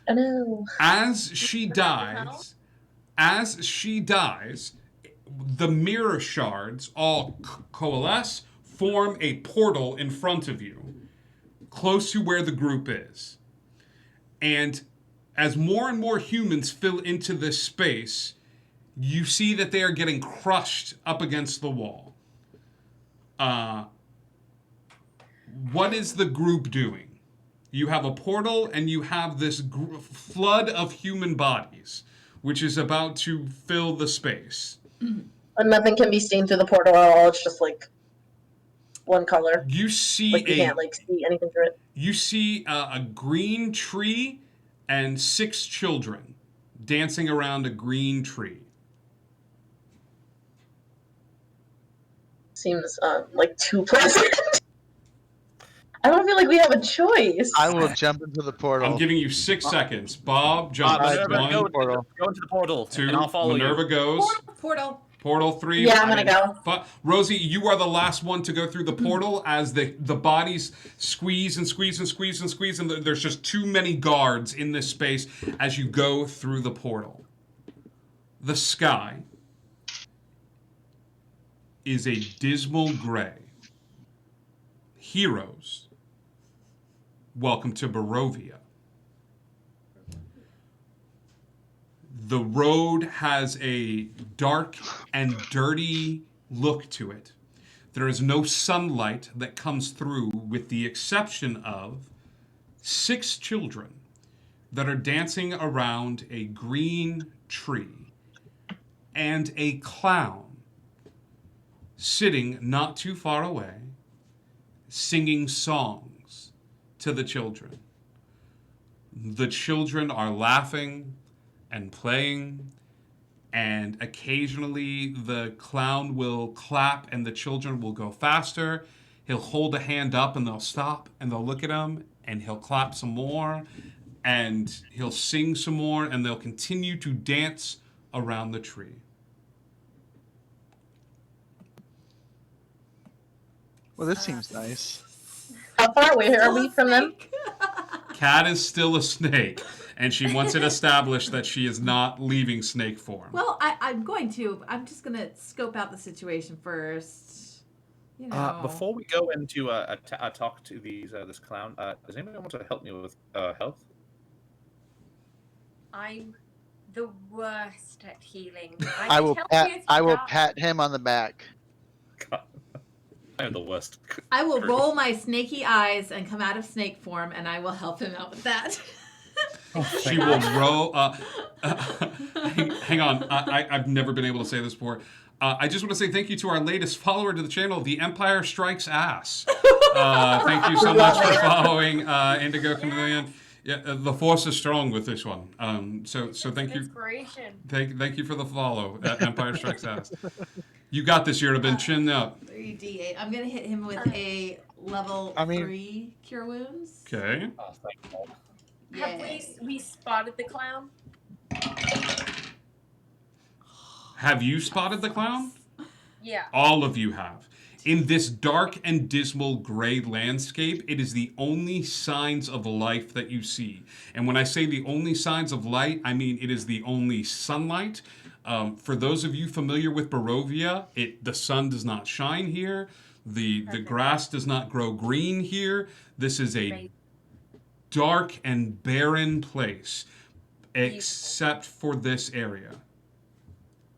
I know. As she dies, the mirror shards all coalesce, form a portal in front of you, close to where the group is. And as more and more humans fill into this space, you see that they are getting crushed up against the wall. What is the group doing? You have a portal and you have this flood of human bodies, which is about to fill the space. And nothing can be seen through the portal at all. It's just like one color. You see like you can't like see anything through it. You see a green tree and 6 children dancing around a green tree. Seems like too pleasant. I don't feel like we have a choice. I will jump into the portal. I'm giving you 6 seconds. Bob jumps. Minerva, go into the portal. 2. And I'll follow Minerva you. goes. Portal 3. Yeah, I'm gonna go. Rosie, you are the last one to go through the portal as the bodies squeeze and there's just too many guards in this space as you go through the portal. The sky is a dismal gray. Heroes, welcome to Barovia. The road has a dark and dirty look to it. There is no sunlight that comes through, with the exception of 6 children that are dancing around a green tree and a clown sitting not too far away, singing songs to the children. The children are laughing and playing, and occasionally the clown will clap and the children will go faster. He'll hold a hand up and they'll stop and they'll look at him, and he'll clap some more and he'll sing some more, and they'll continue to dance around the tree. Well, this seems nice. How far away are we from them? Cat is still a snake, and she wants it established that she is not leaving snake form. Well, I'm just going to scope out the situation first. You know. Before we go into talk to this clown, does anybody want to help me with health? I'm the worst at healing. I will pat him on the back. God. I am the worst. I will roll my snaky eyes and come out of snake form, and I will help him out with that. She will roll. Hang on. I've never been able to say this before. I just want to say thank you to our latest follower to the channel, The Empire Strikes Ass. Thank you so much for following Indigo Chameleon. Yeah, the force is strong with this one. So thank you. Inspiration. Thank you for the follow. Empire Strikes Ass. You got this, Yerbin. Chin up. 3d8. I'm going to hit him with a level 3 Cure Wounds. Okay. Oh, thank God. Have we spotted the clown? Have you spotted the clown? Yeah. All of you have. In this dark and dismal gray landscape, it is the only signs of life that you see. And when I say the only signs of light, I mean it is the only sunlight. For those of you familiar with Barovia, the sun does not shine here. The grass does not grow green here. This is a dark and barren place, except for this area.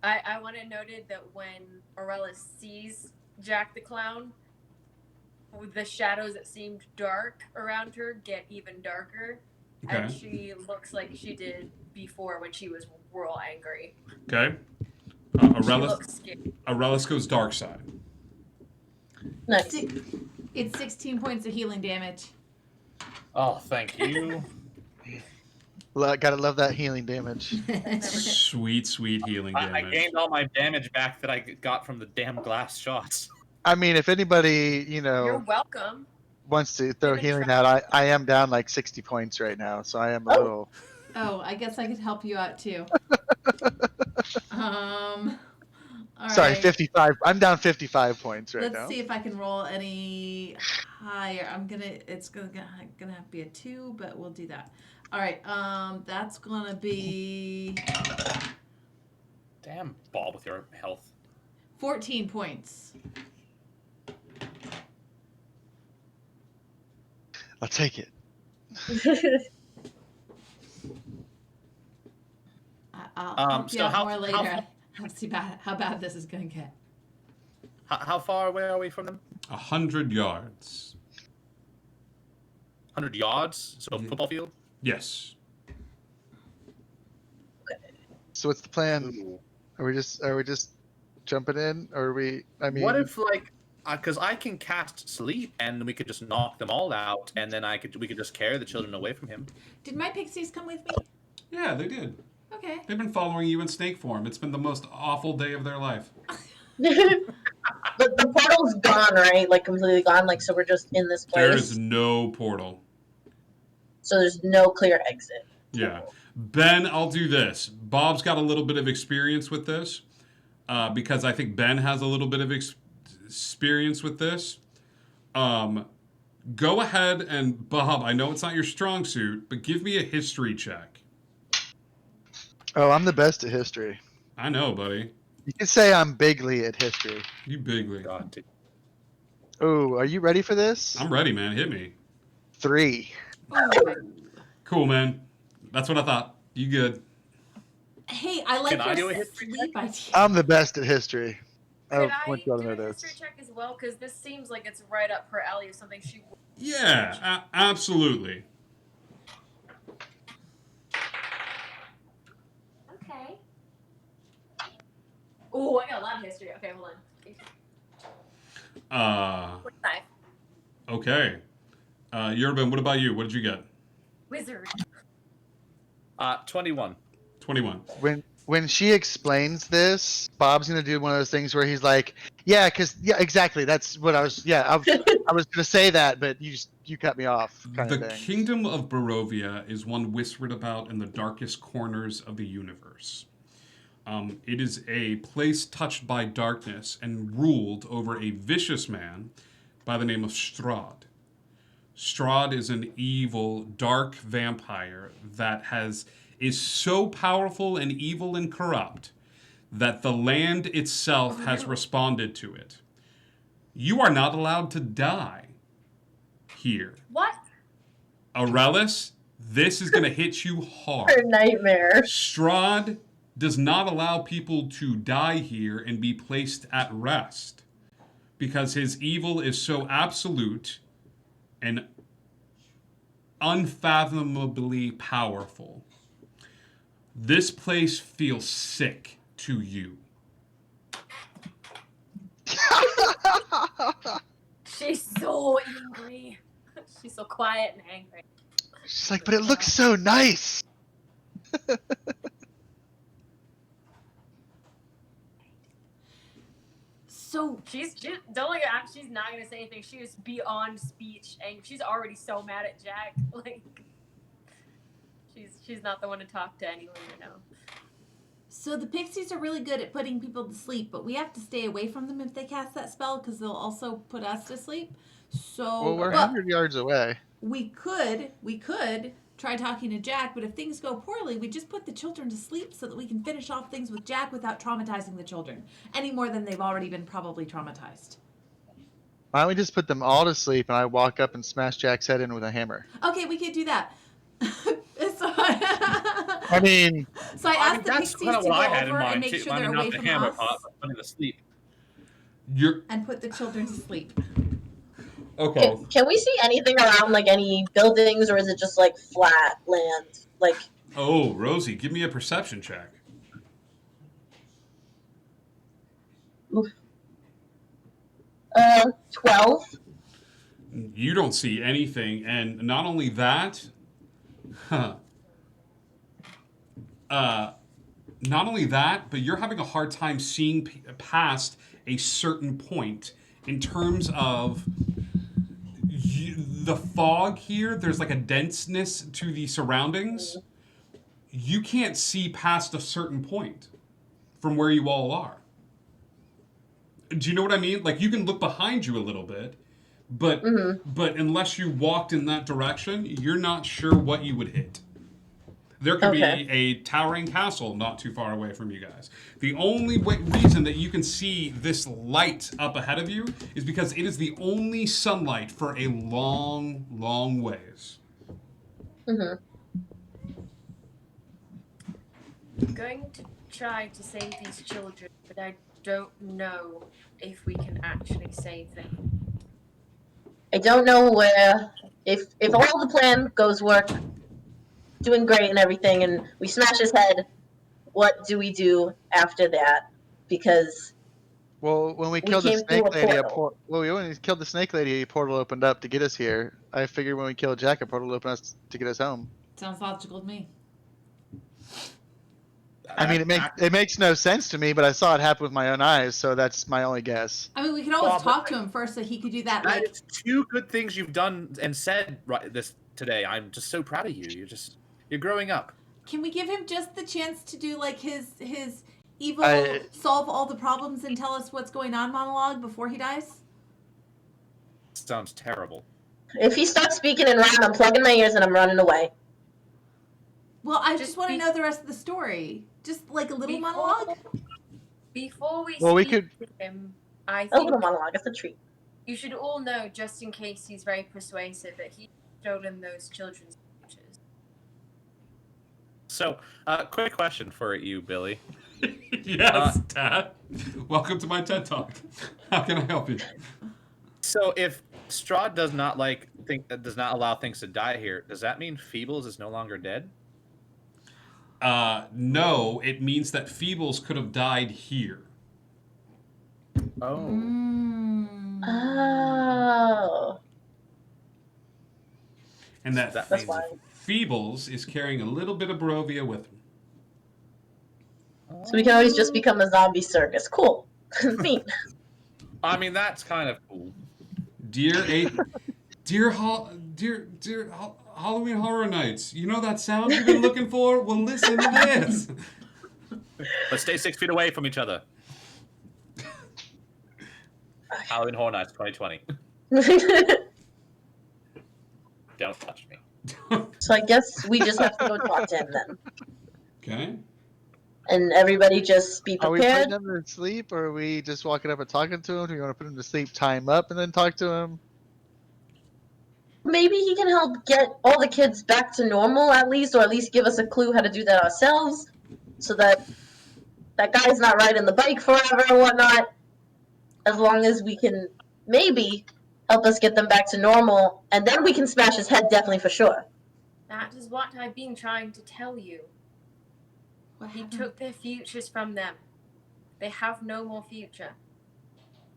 I want it noted that when Aurelis sees Jack the Clown, the shadows that seemed dark around her get even darker, and she looks like she did before when she was real angry. Okay. Aurelis goes dark side. Nice. It's 16 points of healing damage. Oh, thank you. Gotta love that healing damage. Sweet healing damage. I gained all my damage back that I got from the damn glass shots. I mean, if anybody, You're welcome. wants to throw healing out, I am down like 60 points right now, so I am a little. Oh, I guess I could help you out too. All Sorry, right. 55. I'm down 55 points right now. Let's see if I can roll any higher. It's gonna have to be a 2, but we'll do that. All right. That's gonna be. Damn, ball with your health. 14 points. I'll take it. I'll help you out more later. I'll see how bad this is gonna get. How far away are we from them? 100 yards. 100 yards? So football field? Yes. So what's the plan? Are we just jumping in, or are we? I mean, what if because I can cast sleep, and we could just knock them all out, and then we could just carry the children away from him. Did my pixies come with me? Yeah, they did. Okay. They've been following you in snake form. It's been the most awful day of their life. But the portal's gone, right? Like completely gone. Like so, we're just in this place. There is no portal. So there's no clear exit. Yeah. Ben, I'll do this. Bob's got a little bit of experience with this because I think Ben has a little bit of experience with this. Go ahead and, Bob, I know it's not your strong suit, but give me a history check. Oh, I'm the best at history. I know, buddy. You can say I'm bigly at history. You bigly. Oh, are you ready for this? I'm ready, man. Hit me. 3. Cool, man. That's what I thought. You good. Hey, I like your sleep idea. I'm the best at history. Could I want y'all to know this. history check as well? Because this seems like it's right up her alley of something she would. Yeah, absolutely. Okay. Oh, I got a lot of history. Okay, hold on. 45. Okay. Yerbin, what about you? What did you get? Wizard. 21. 21. When she explains this, Bob's gonna do one of those things where he's like, "Yeah, exactly. That's what I was. Yeah, I was gonna say that, but you cut me off." The kingdom of Barovia is one whispered about in the darkest corners of the universe. It is a place touched by darkness and ruled over a vicious man by the name of Strahd. Strahd is an evil, dark vampire that is so powerful and evil and corrupt that the land itself has responded to it. You are not allowed to die here. What? Aurelis, this is going to hit you hard. Her nightmare. Strahd does not allow people to die here and be placed at rest because his evil is so absolute and unfathomably powerful. This place feels sick to you. She's so angry. She's so quiet and angry. She's like, but it looks so nice. So don't look at. She's not gonna say anything. She is beyond speech, and she's already so mad at Jack. Like, she's not the one to talk to anyone, you know. So the pixies are really good at putting people to sleep, but we have to stay away from them if they cast that spell because they'll also put us to sleep. So Well, we're but 100 yards away. we could try talking to Jack, but if things go poorly, we just put the children to sleep so that we can finish off things with Jack without traumatizing the children any more than they've already been probably traumatized. Why don't we just put them all to sleep and I walk up and smash Jack's head in with a hammer? Okay, we could do that. I mean, So I asked the that's pixies kind to of go what I had in over and mind make too. sure I they're mean, away not the from hammer us part, but putting to sleep. and put the children to sleep. Okay. Can we see anything around, like any buildings, or is it just like flat land? Like, Oh, Rosie, give me a perception check. 12. You don't see anything, and not only that, not only that, but you're having a hard time seeing past a certain point in terms of the fog here. There's like a denseness to the surroundings. You can't see past a certain point from where you all are. Do you know what I mean? Like, you can look behind you a little bit, but but unless you walked in that direction, you're not sure what you would hit. There could be a towering castle not too far away from you guys. The only reason that you can see this light up ahead of you is because it is the only sunlight for a long, long ways. I'm going to try to save these children, but I don't know if we can actually save them. I don't know where. If all the plan goes work, doing great and everything, and we smash his head, what do we do after that? Because well, when we killed the snake lady, when we killed the snake lady, a portal opened up to get us here. I figured when we killed Jack, a portal opened us to get us home. Sounds logical to me. I mean, it makes no sense to me, but I saw it happen with my own eyes, so that's my only guess. I mean, we could always talk to him first so he could do that. That Like, is two good things you've done and said this today. I'm just so proud of you. You're growing up. can we give him just the chance to do like his evil solve all the problems and tell us what's going on monologue before he dies? Sounds terrible. if he starts speaking in rhyme, I'm plugging my ears and I'm running away. Well, I just want to know the rest of the story. Just like a little monologue. Before we Well, we speak could. to him, I A think little monologue, it's a treat. you should all know, just in case he's very persuasive, that he's stolen those children's futures. So, quick question for you, Billy. Yes, Dad. Welcome to my TED Talk. How can I help you? So, if Strahd does not does not allow things to die here, does that mean Feebles is no longer dead? No, it means that Feebles could have died here. Oh. Oh. And that That's why. Feebles is carrying a little bit of Barovia with him. So we can always just become a zombie circus. Cool. Neat. I mean, that's kind of cool. Dear Halloween Horror Nights, you know that sound you've been looking for? Well, listen to this. But stay 6 feet away from each other. Halloween Horror Nights 2020. Don't touch me. So I guess we just have to go talk to him then. Okay. And everybody just be Are we putting prepared. them to sleep, or are we just walking up and talking to him? Do we want to put him to sleep, tie him up, and then talk to him? Maybe he can help get all the kids back to normal at least, or at least give us a clue how to do that ourselves, so that that guy's not riding the bike forever and whatnot. As long as we can maybe help us get them back to normal, and then we can smash his head definitely for sure. That is what I've been trying to tell you. He took their futures from them. They have no more future.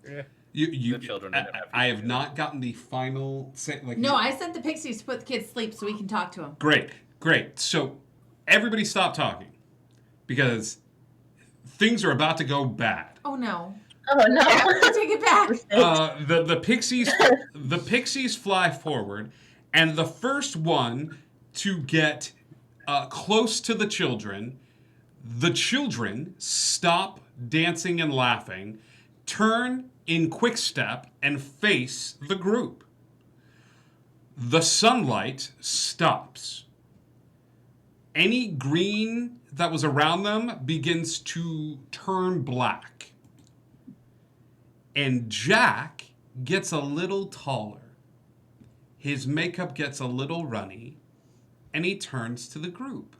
Yeah. You The children. I have not gotten the final No, I sent the pixies to put the kids to sleep so we can talk to them. Great. So everybody stop talking because things are about to go bad. Oh no. Oh no. Take it back. The pixies fly forward, and the first one to get close to the children, The children stop dancing and laughing, turn in quick step, and face the group. The sunlight stops. Any green that was around them begins to turn black. And Jack gets a little taller. His makeup gets a little runny, and he turns to the group.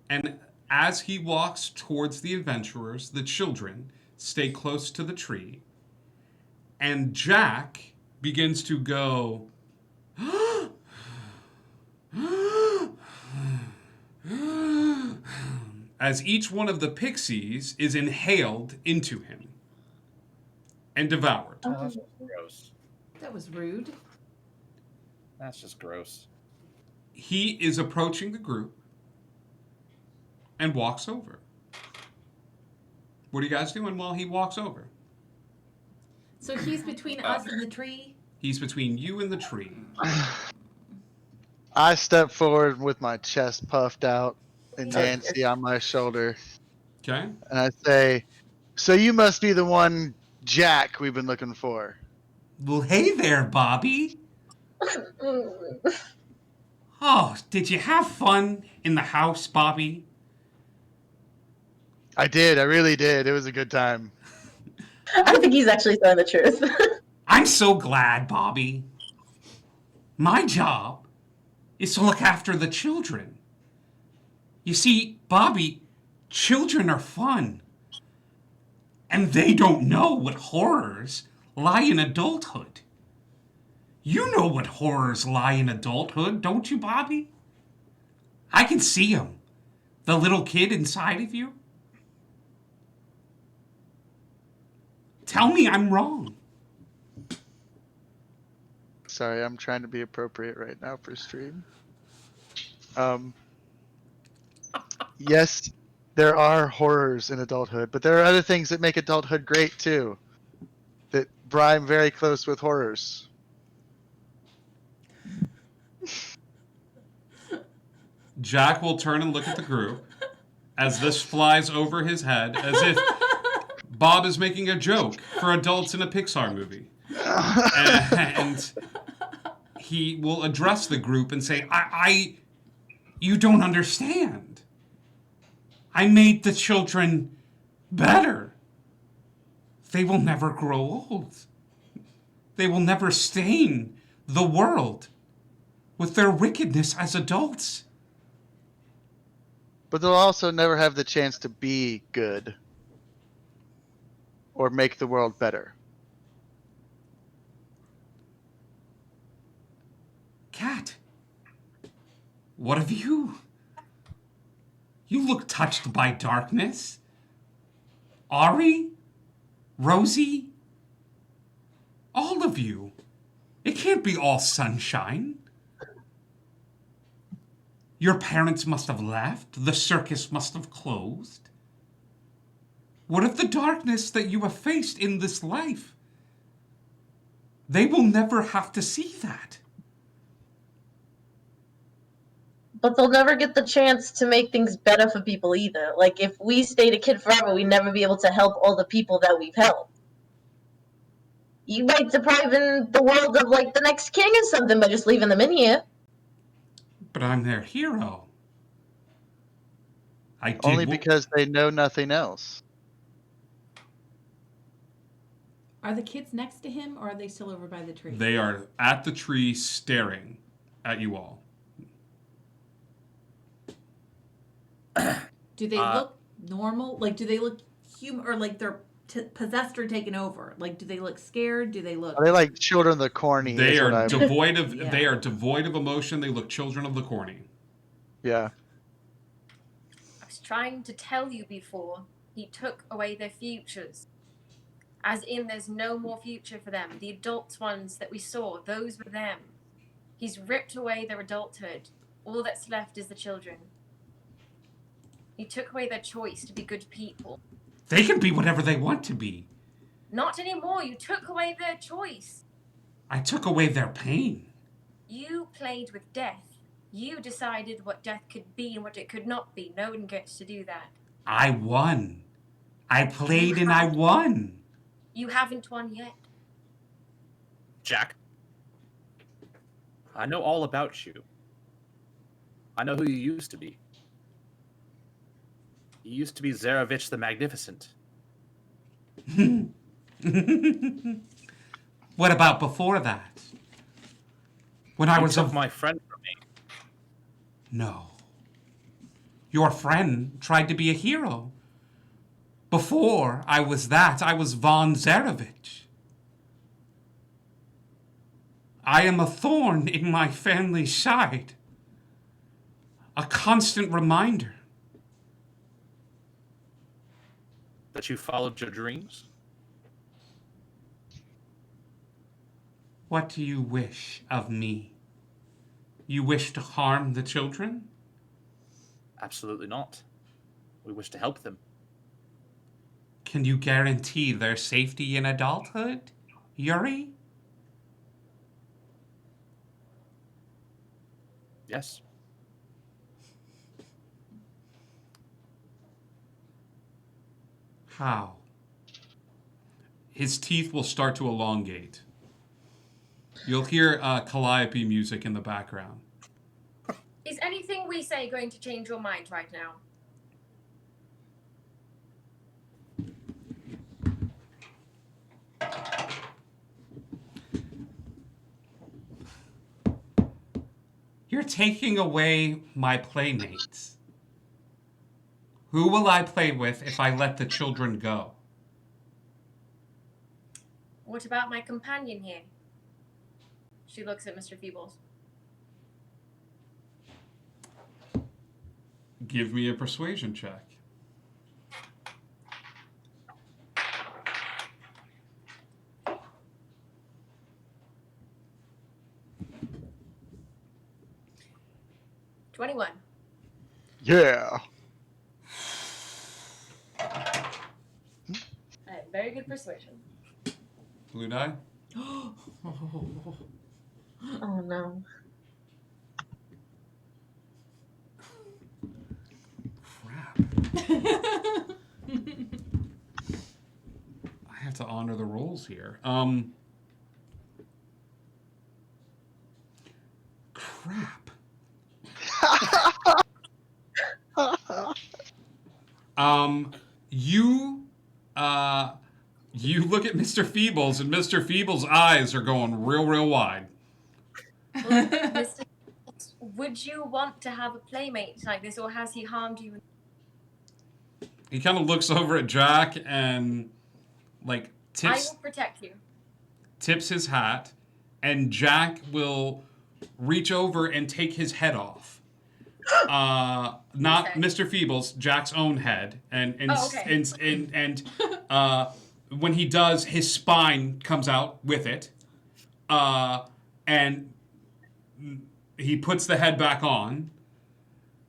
And as he walks towards the adventurers, the children stay close to the tree. And Jack begins to go, as each one of the pixies is inhaled into him and devoured. Oh, that's just gross. That was rude. That's just gross. He is approaching the group and walks over. What are you guys doing while he walks over? So he's between us and the tree? He's between you and the tree. I step forward with my chest puffed out and Nancy on my shoulder. Okay. And I say, so you must be the one Jack we've been looking for. Well, hey there, Bobby. Oh, did you have fun in the house, Bobby? I did. I really did. It was a good time. I think he's actually telling the truth. I'm so glad, Bobby. My job is to look after the children. You see, Bobby, children are fun. And they don't know what horrors lie in adulthood. You know what horrors lie in adulthood, don't you, Bobby? I can see him. The little kid inside of you. Tell me I'm wrong. Sorry, I'm trying to be appropriate right now for stream. Yes, there are horrors in adulthood, but there are other things that make adulthood great too. That rhyme very close with horrors. Jack will turn and look at the group as this flies over his head as if Bob is making a joke for adults in a Pixar movie. And he will address the group and say, you don't understand. I made the children better. They will never grow old. They will never stain the world with their wickedness as adults. But they'll also never have the chance to be good or make the world better. Cat, what of you? You look touched by darkness. Ari? Rosie? All of you. It can't be all sunshine. Your parents must have left. The circus must have closed. What of the darkness that you have faced in this life? They will never have to see that. But they'll never get the chance to make things better for people either. Like, if we stayed a kid forever, we'd never be able to help all the people that we've helped. You might deprive the world of, like, the next king or something by just leaving them in here. But I'm their hero. Only because they know nothing else. Are the kids next to him, or are they still over by the tree? They are at the tree staring at you all. Do they look normal? Like, do they look human, or like they're possessed or taken over? Like, do they look scared? Do they look? Are they like children of the corny? They are devoid of. Yeah. They are devoid of emotion. They look children of the corny. Yeah. I was trying to tell you before. He took away their futures. As in, there's no more future for them. The adult ones that we saw, those were them. He's ripped away their adulthood. All that's left is the children. He took away their choice to be good people. They can be whatever they want to be. Not anymore. You took away their choice. I took away their pain. You played with death. You decided what death could be and what it could not be. No one gets to do that. I won. I played and I won. You haven't won yet. Jack, I know all about you. I know who you used to be. You used to be Zarevich the Magnificent. What about before that? When I You was took my friend from me. No. Your friend tried to be a hero. Before I was that, I was Von Zarevich. I am a thorn in my family's side. A constant reminder. That you followed your dreams? What do you wish of me? You wish to harm the children? Absolutely not. We wish to help them. Can you guarantee their safety in adulthood, Yuri? Yes. How? His teeth will start to elongate. You'll hear calliope music in the background. Is anything we say going to change your mind right now? You're taking away my playmates. Who will I play with if I let the children go? What about my companion here? She looks at Mr. Feebles. Give me a persuasion check. $21. Yeah. I have very good persuasion. Blue die? Oh no. Crap. I have to honor the rolls here. Crap. You look at Mr. Feebles, and Mr. Feebles' eyes are going real, real wide. Well, Mr. Feebles, would you want to have a playmate like this, or has he harmed you? He kind of looks over at Jack and, like, I will protect you. tips his hat, and Jack will reach over and take his head off. Not Okay. Mr. Feebles, Jack's own head, and okay. when he does, his spine comes out with it, and he puts the head back on,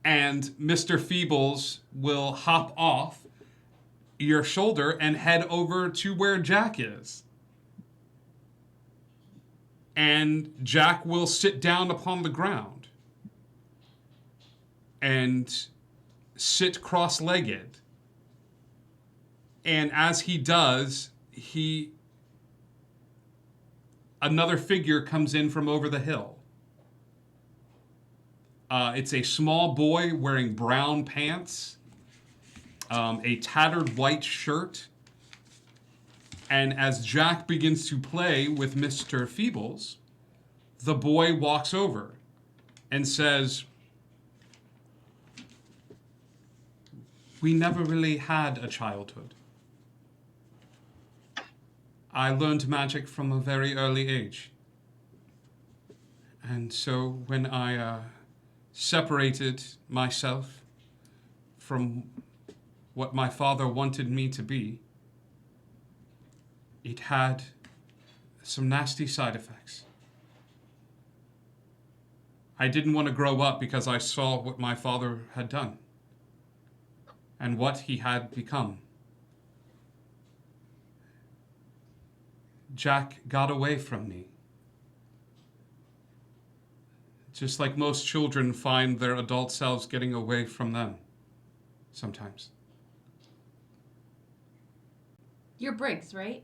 and Mr. Feebles will hop off your shoulder and head over to where Jack is. And Jack will sit down upon the ground and sit cross-legged. And as he does, another figure comes in from over the hill. It's a small boy wearing brown pants, a tattered white shirt, and as Jack begins to play with Mr. Feebles, the boy walks over and says, "We never really had a childhood. I learned magic from a very early age. And so when I separated myself from what my father wanted me to be, it had some nasty side effects. I didn't want to grow up because I saw what my father had done and what he had become. Jack got away from me. Just like most children find their adult selves getting away from them sometimes. You're Briggs, right?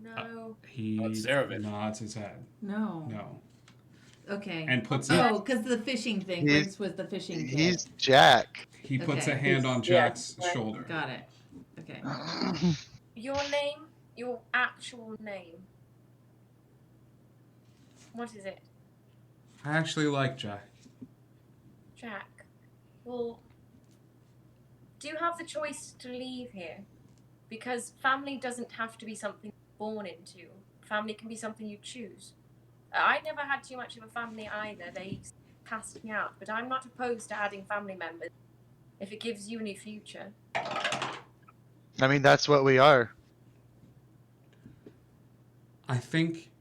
No. He Zarovich. nods his head. No. No. Okay. And puts Oh, because the fishing thing. He's- Briggs was the fishing kid. He's Jack. He puts Okay. a hand on Jack's shoulder. Got it. Okay. Your name? Your actual name? What is it? I actually like Jack. Jack. Well, do you have the choice to leave here? Because family doesn't have to be something you're born into. Family can be something you choose. I never had too much of a family either. They cast me out, but I'm not opposed to adding family members if it gives you a new future. I mean, that's what we are. I think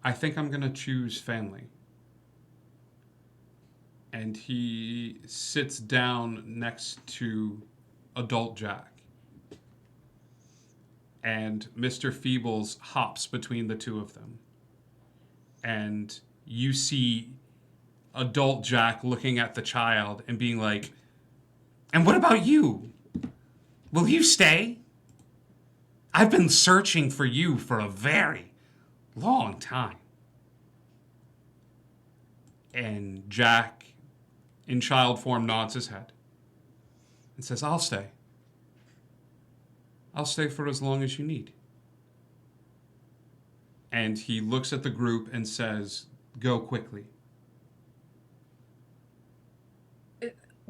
I'm gonna choose family. And he sits down next to adult Jack. And Mr. Feebles hops between the two of them. And you see adult Jack looking at the child and being like, "And what about you? Will you stay? I've been searching for you for a very long time." And Jack, in child form, nods his head and says, "I'll stay. I'll stay for as long as you need." And he looks at the group and says, "Go quickly."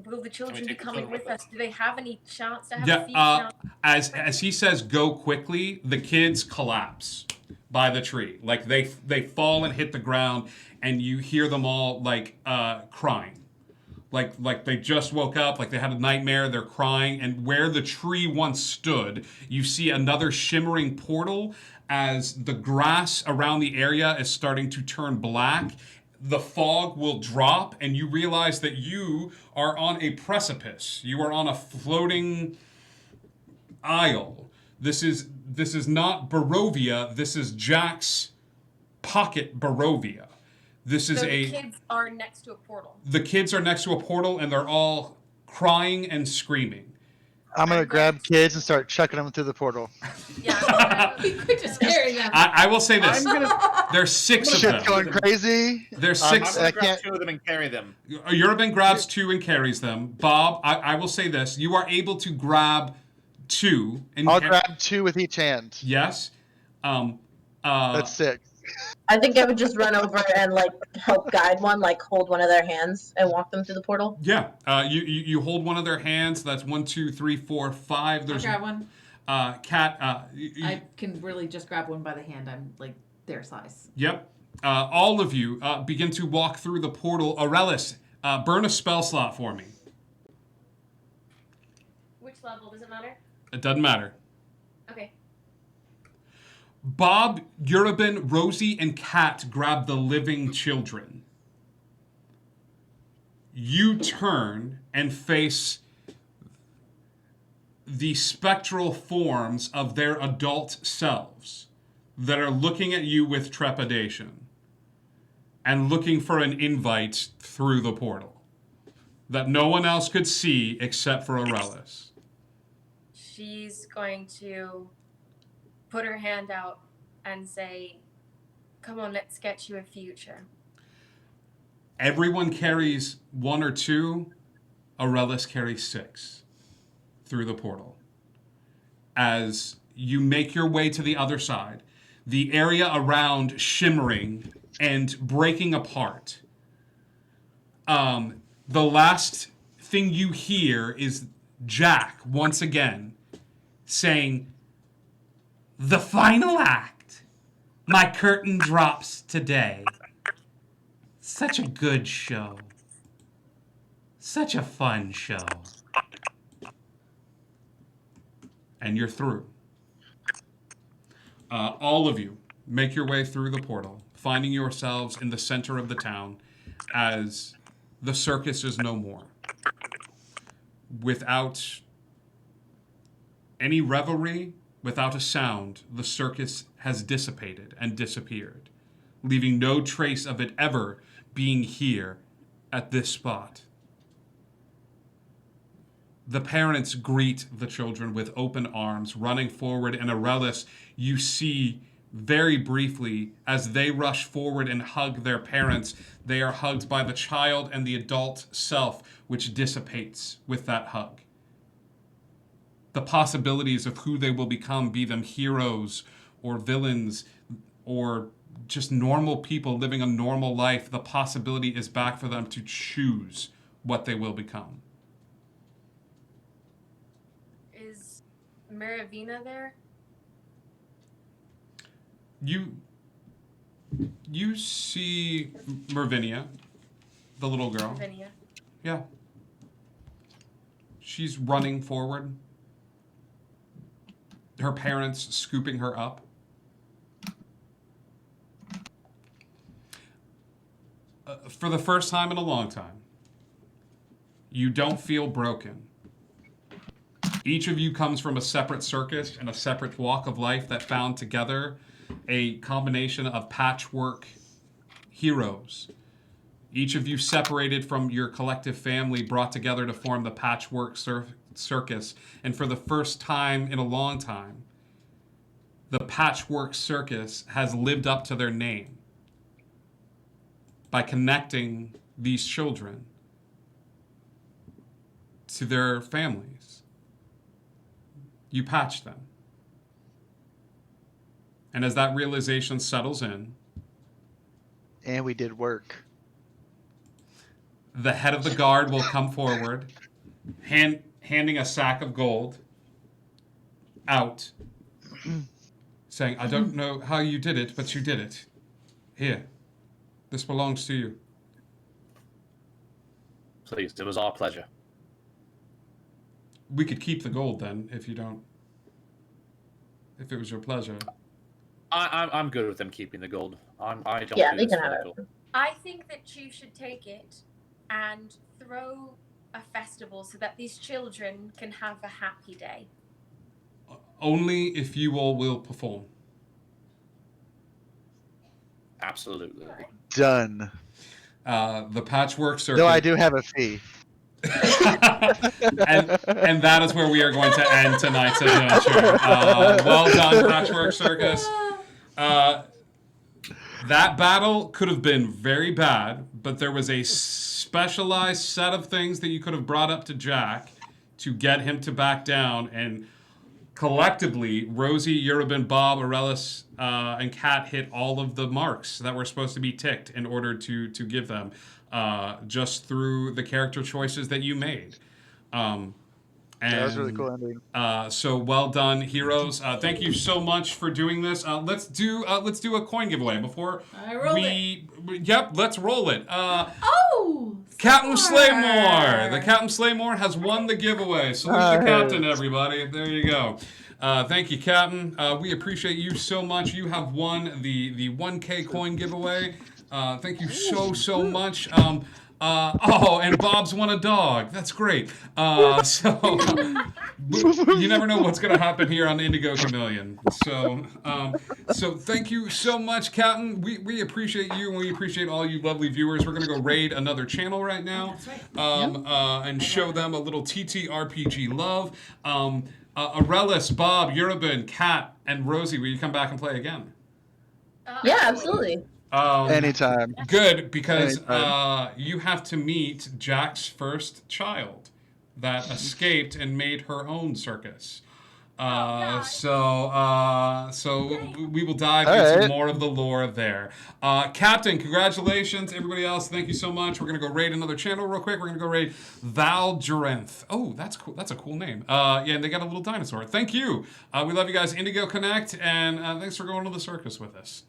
Will the children be take the coming children with with us? Do they have any chance to have a Yeah, future? Now? as he says, "Go quickly," the kids collapse by the tree. Like they fall and hit the ground, and you hear them all like crying. Like they just woke up, like they had a nightmare, they're crying, and where the tree once stood, you see another shimmering portal as the grass around the area is starting to turn black. The fog will drop, and you realize that you are on a precipice. You are on a floating isle. This is not Barovia, this is Jack's pocket Barovia. This is So the kids are next to a portal. The kids are next to a portal and they're all crying and screaming. I'm gonna grab kids and start chucking them through the portal. Yeah. We could just carry them. I will say this. There's 6 of them. Shit's going crazy. There's I'm 6. gonna I grab can't. 2 of them and carry them. Urban grabs 2 and carries them. Bob, I will say this. You are able to grab 2. And I'll grab 2 with each hand. Yes. That's 6. I think I would just run over and like help guide one, like hold one of their hands and walk them through the portal. Yeah. You hold one of their hands. That's 1, 2, 3, 4, 5. I'll There's grab one. Cat. I can really just grab one by the hand. I'm like their size. Yep. All of you begin to walk through the portal. Aurelis, burn a spell slot for me. Which level? Does it matter? It doesn't matter. Okay. Bob, Urban, Rosie, and Kat grab the living children. You turn and face the spectral forms of their adult selves that are looking at you with trepidation and looking for an invite through the portal that no one else could see except for Aurelis. She's going to put her hand out and say, "Come on, let's get you a future." Everyone carries 1 or 2. Aurelis carries 6 through the portal. As you make your way to the other side, the area around shimmering and breaking apart. The last thing you hear is Jack once again saying, "The final act. My curtain drops today. Such a good show. Such a fun show." And you're through. All of you make your way through the portal, finding yourselves in the center of the town as the circus is no more. Without any revelry, without a sound, the circus has dissipated and disappeared, leaving no trace of it ever being here at this spot. The parents greet the children with open arms, running forward, and Aurelius, you see very briefly as they rush forward and hug their parents, they are hugged by the child and the adult self, which dissipates with that hug. The possibilities of who they will become, be them heroes or villains or just normal people living a normal life, the possibility is back for them to choose what they will become. Is Maravina there? You see Mervinia, the little girl. Maravina. Yeah. She's running forward. Her parents scooping her up. For the first time in a long time, you don't feel broken. Each of you comes from a separate circus and a separate walk of life that found together a combination of patchwork heroes. Each of you separated from your collective family, brought together to form the patchwork circus. And for the first time in a long time, the patchwork circus has lived up to their name by connecting these children to their families. You patch them. And as that realization settles in, And we did work. the head of the guard will come forward, handing a sack of gold out, saying, I don't know how you did it, but you did it. Here, this belongs to you. Please, it was our pleasure. We could keep the gold then, if you don't. If it was your pleasure. I'm good with them keeping the gold. I don't. Yeah, do they this can have it. political. I think that Chief should take it and throw a festival so that these children can have a happy day. Only if you all will perform. Absolutely. Done. The patchwork circuit. Though I do have a fee. and that is where we are going to end tonight's adventure. Well done, Patchwork Circus. That battle could have been very bad, but there was a specialized set of things that you could have brought up to Jack to get him to back down. And collectively, Rosie, Yerubin, Bob, Aurelius, and Kat hit all of the marks that were supposed to be ticked in order to give them. Just through the character choices that you made. And, that was really cool ending. So well done, heroes. Thank you so much for doing this. Let's do a coin giveaway before I rolled it. Yep, let's roll it. Oh! Captain Slaymore! The Captain Slaymore has won the giveaway. Salute the captain, everybody. There you go. Thank you, Captain. We appreciate you so much. You have won the 1K coin giveaway. Thank you so much. And Bob's won a dog. That's great. So you never know what's going to happen here on Indigo Chameleon. So thank you so much, Captain. We appreciate you, and we appreciate all you lovely viewers. We're going to go raid another channel right now. That's right. And show them a little TTRPG love. Aurelius, Bob, Yerubin, Kat, and Rosie, will you come back and play again? Yeah, absolutely. Anytime. Good, because Anytime. you have to meet Jack's first child that escaped and made her own circus. So we will dive into more of the lore there. Captain, congratulations. Everybody else, thank you so much. We're going to go raid another channel real quick. We're going to go raid Valdurenth. Oh, that's cool. That's a cool name. Yeah, and they got a little dinosaur. Thank you. We love you guys. Indigo Connect, and thanks for going to the circus with us.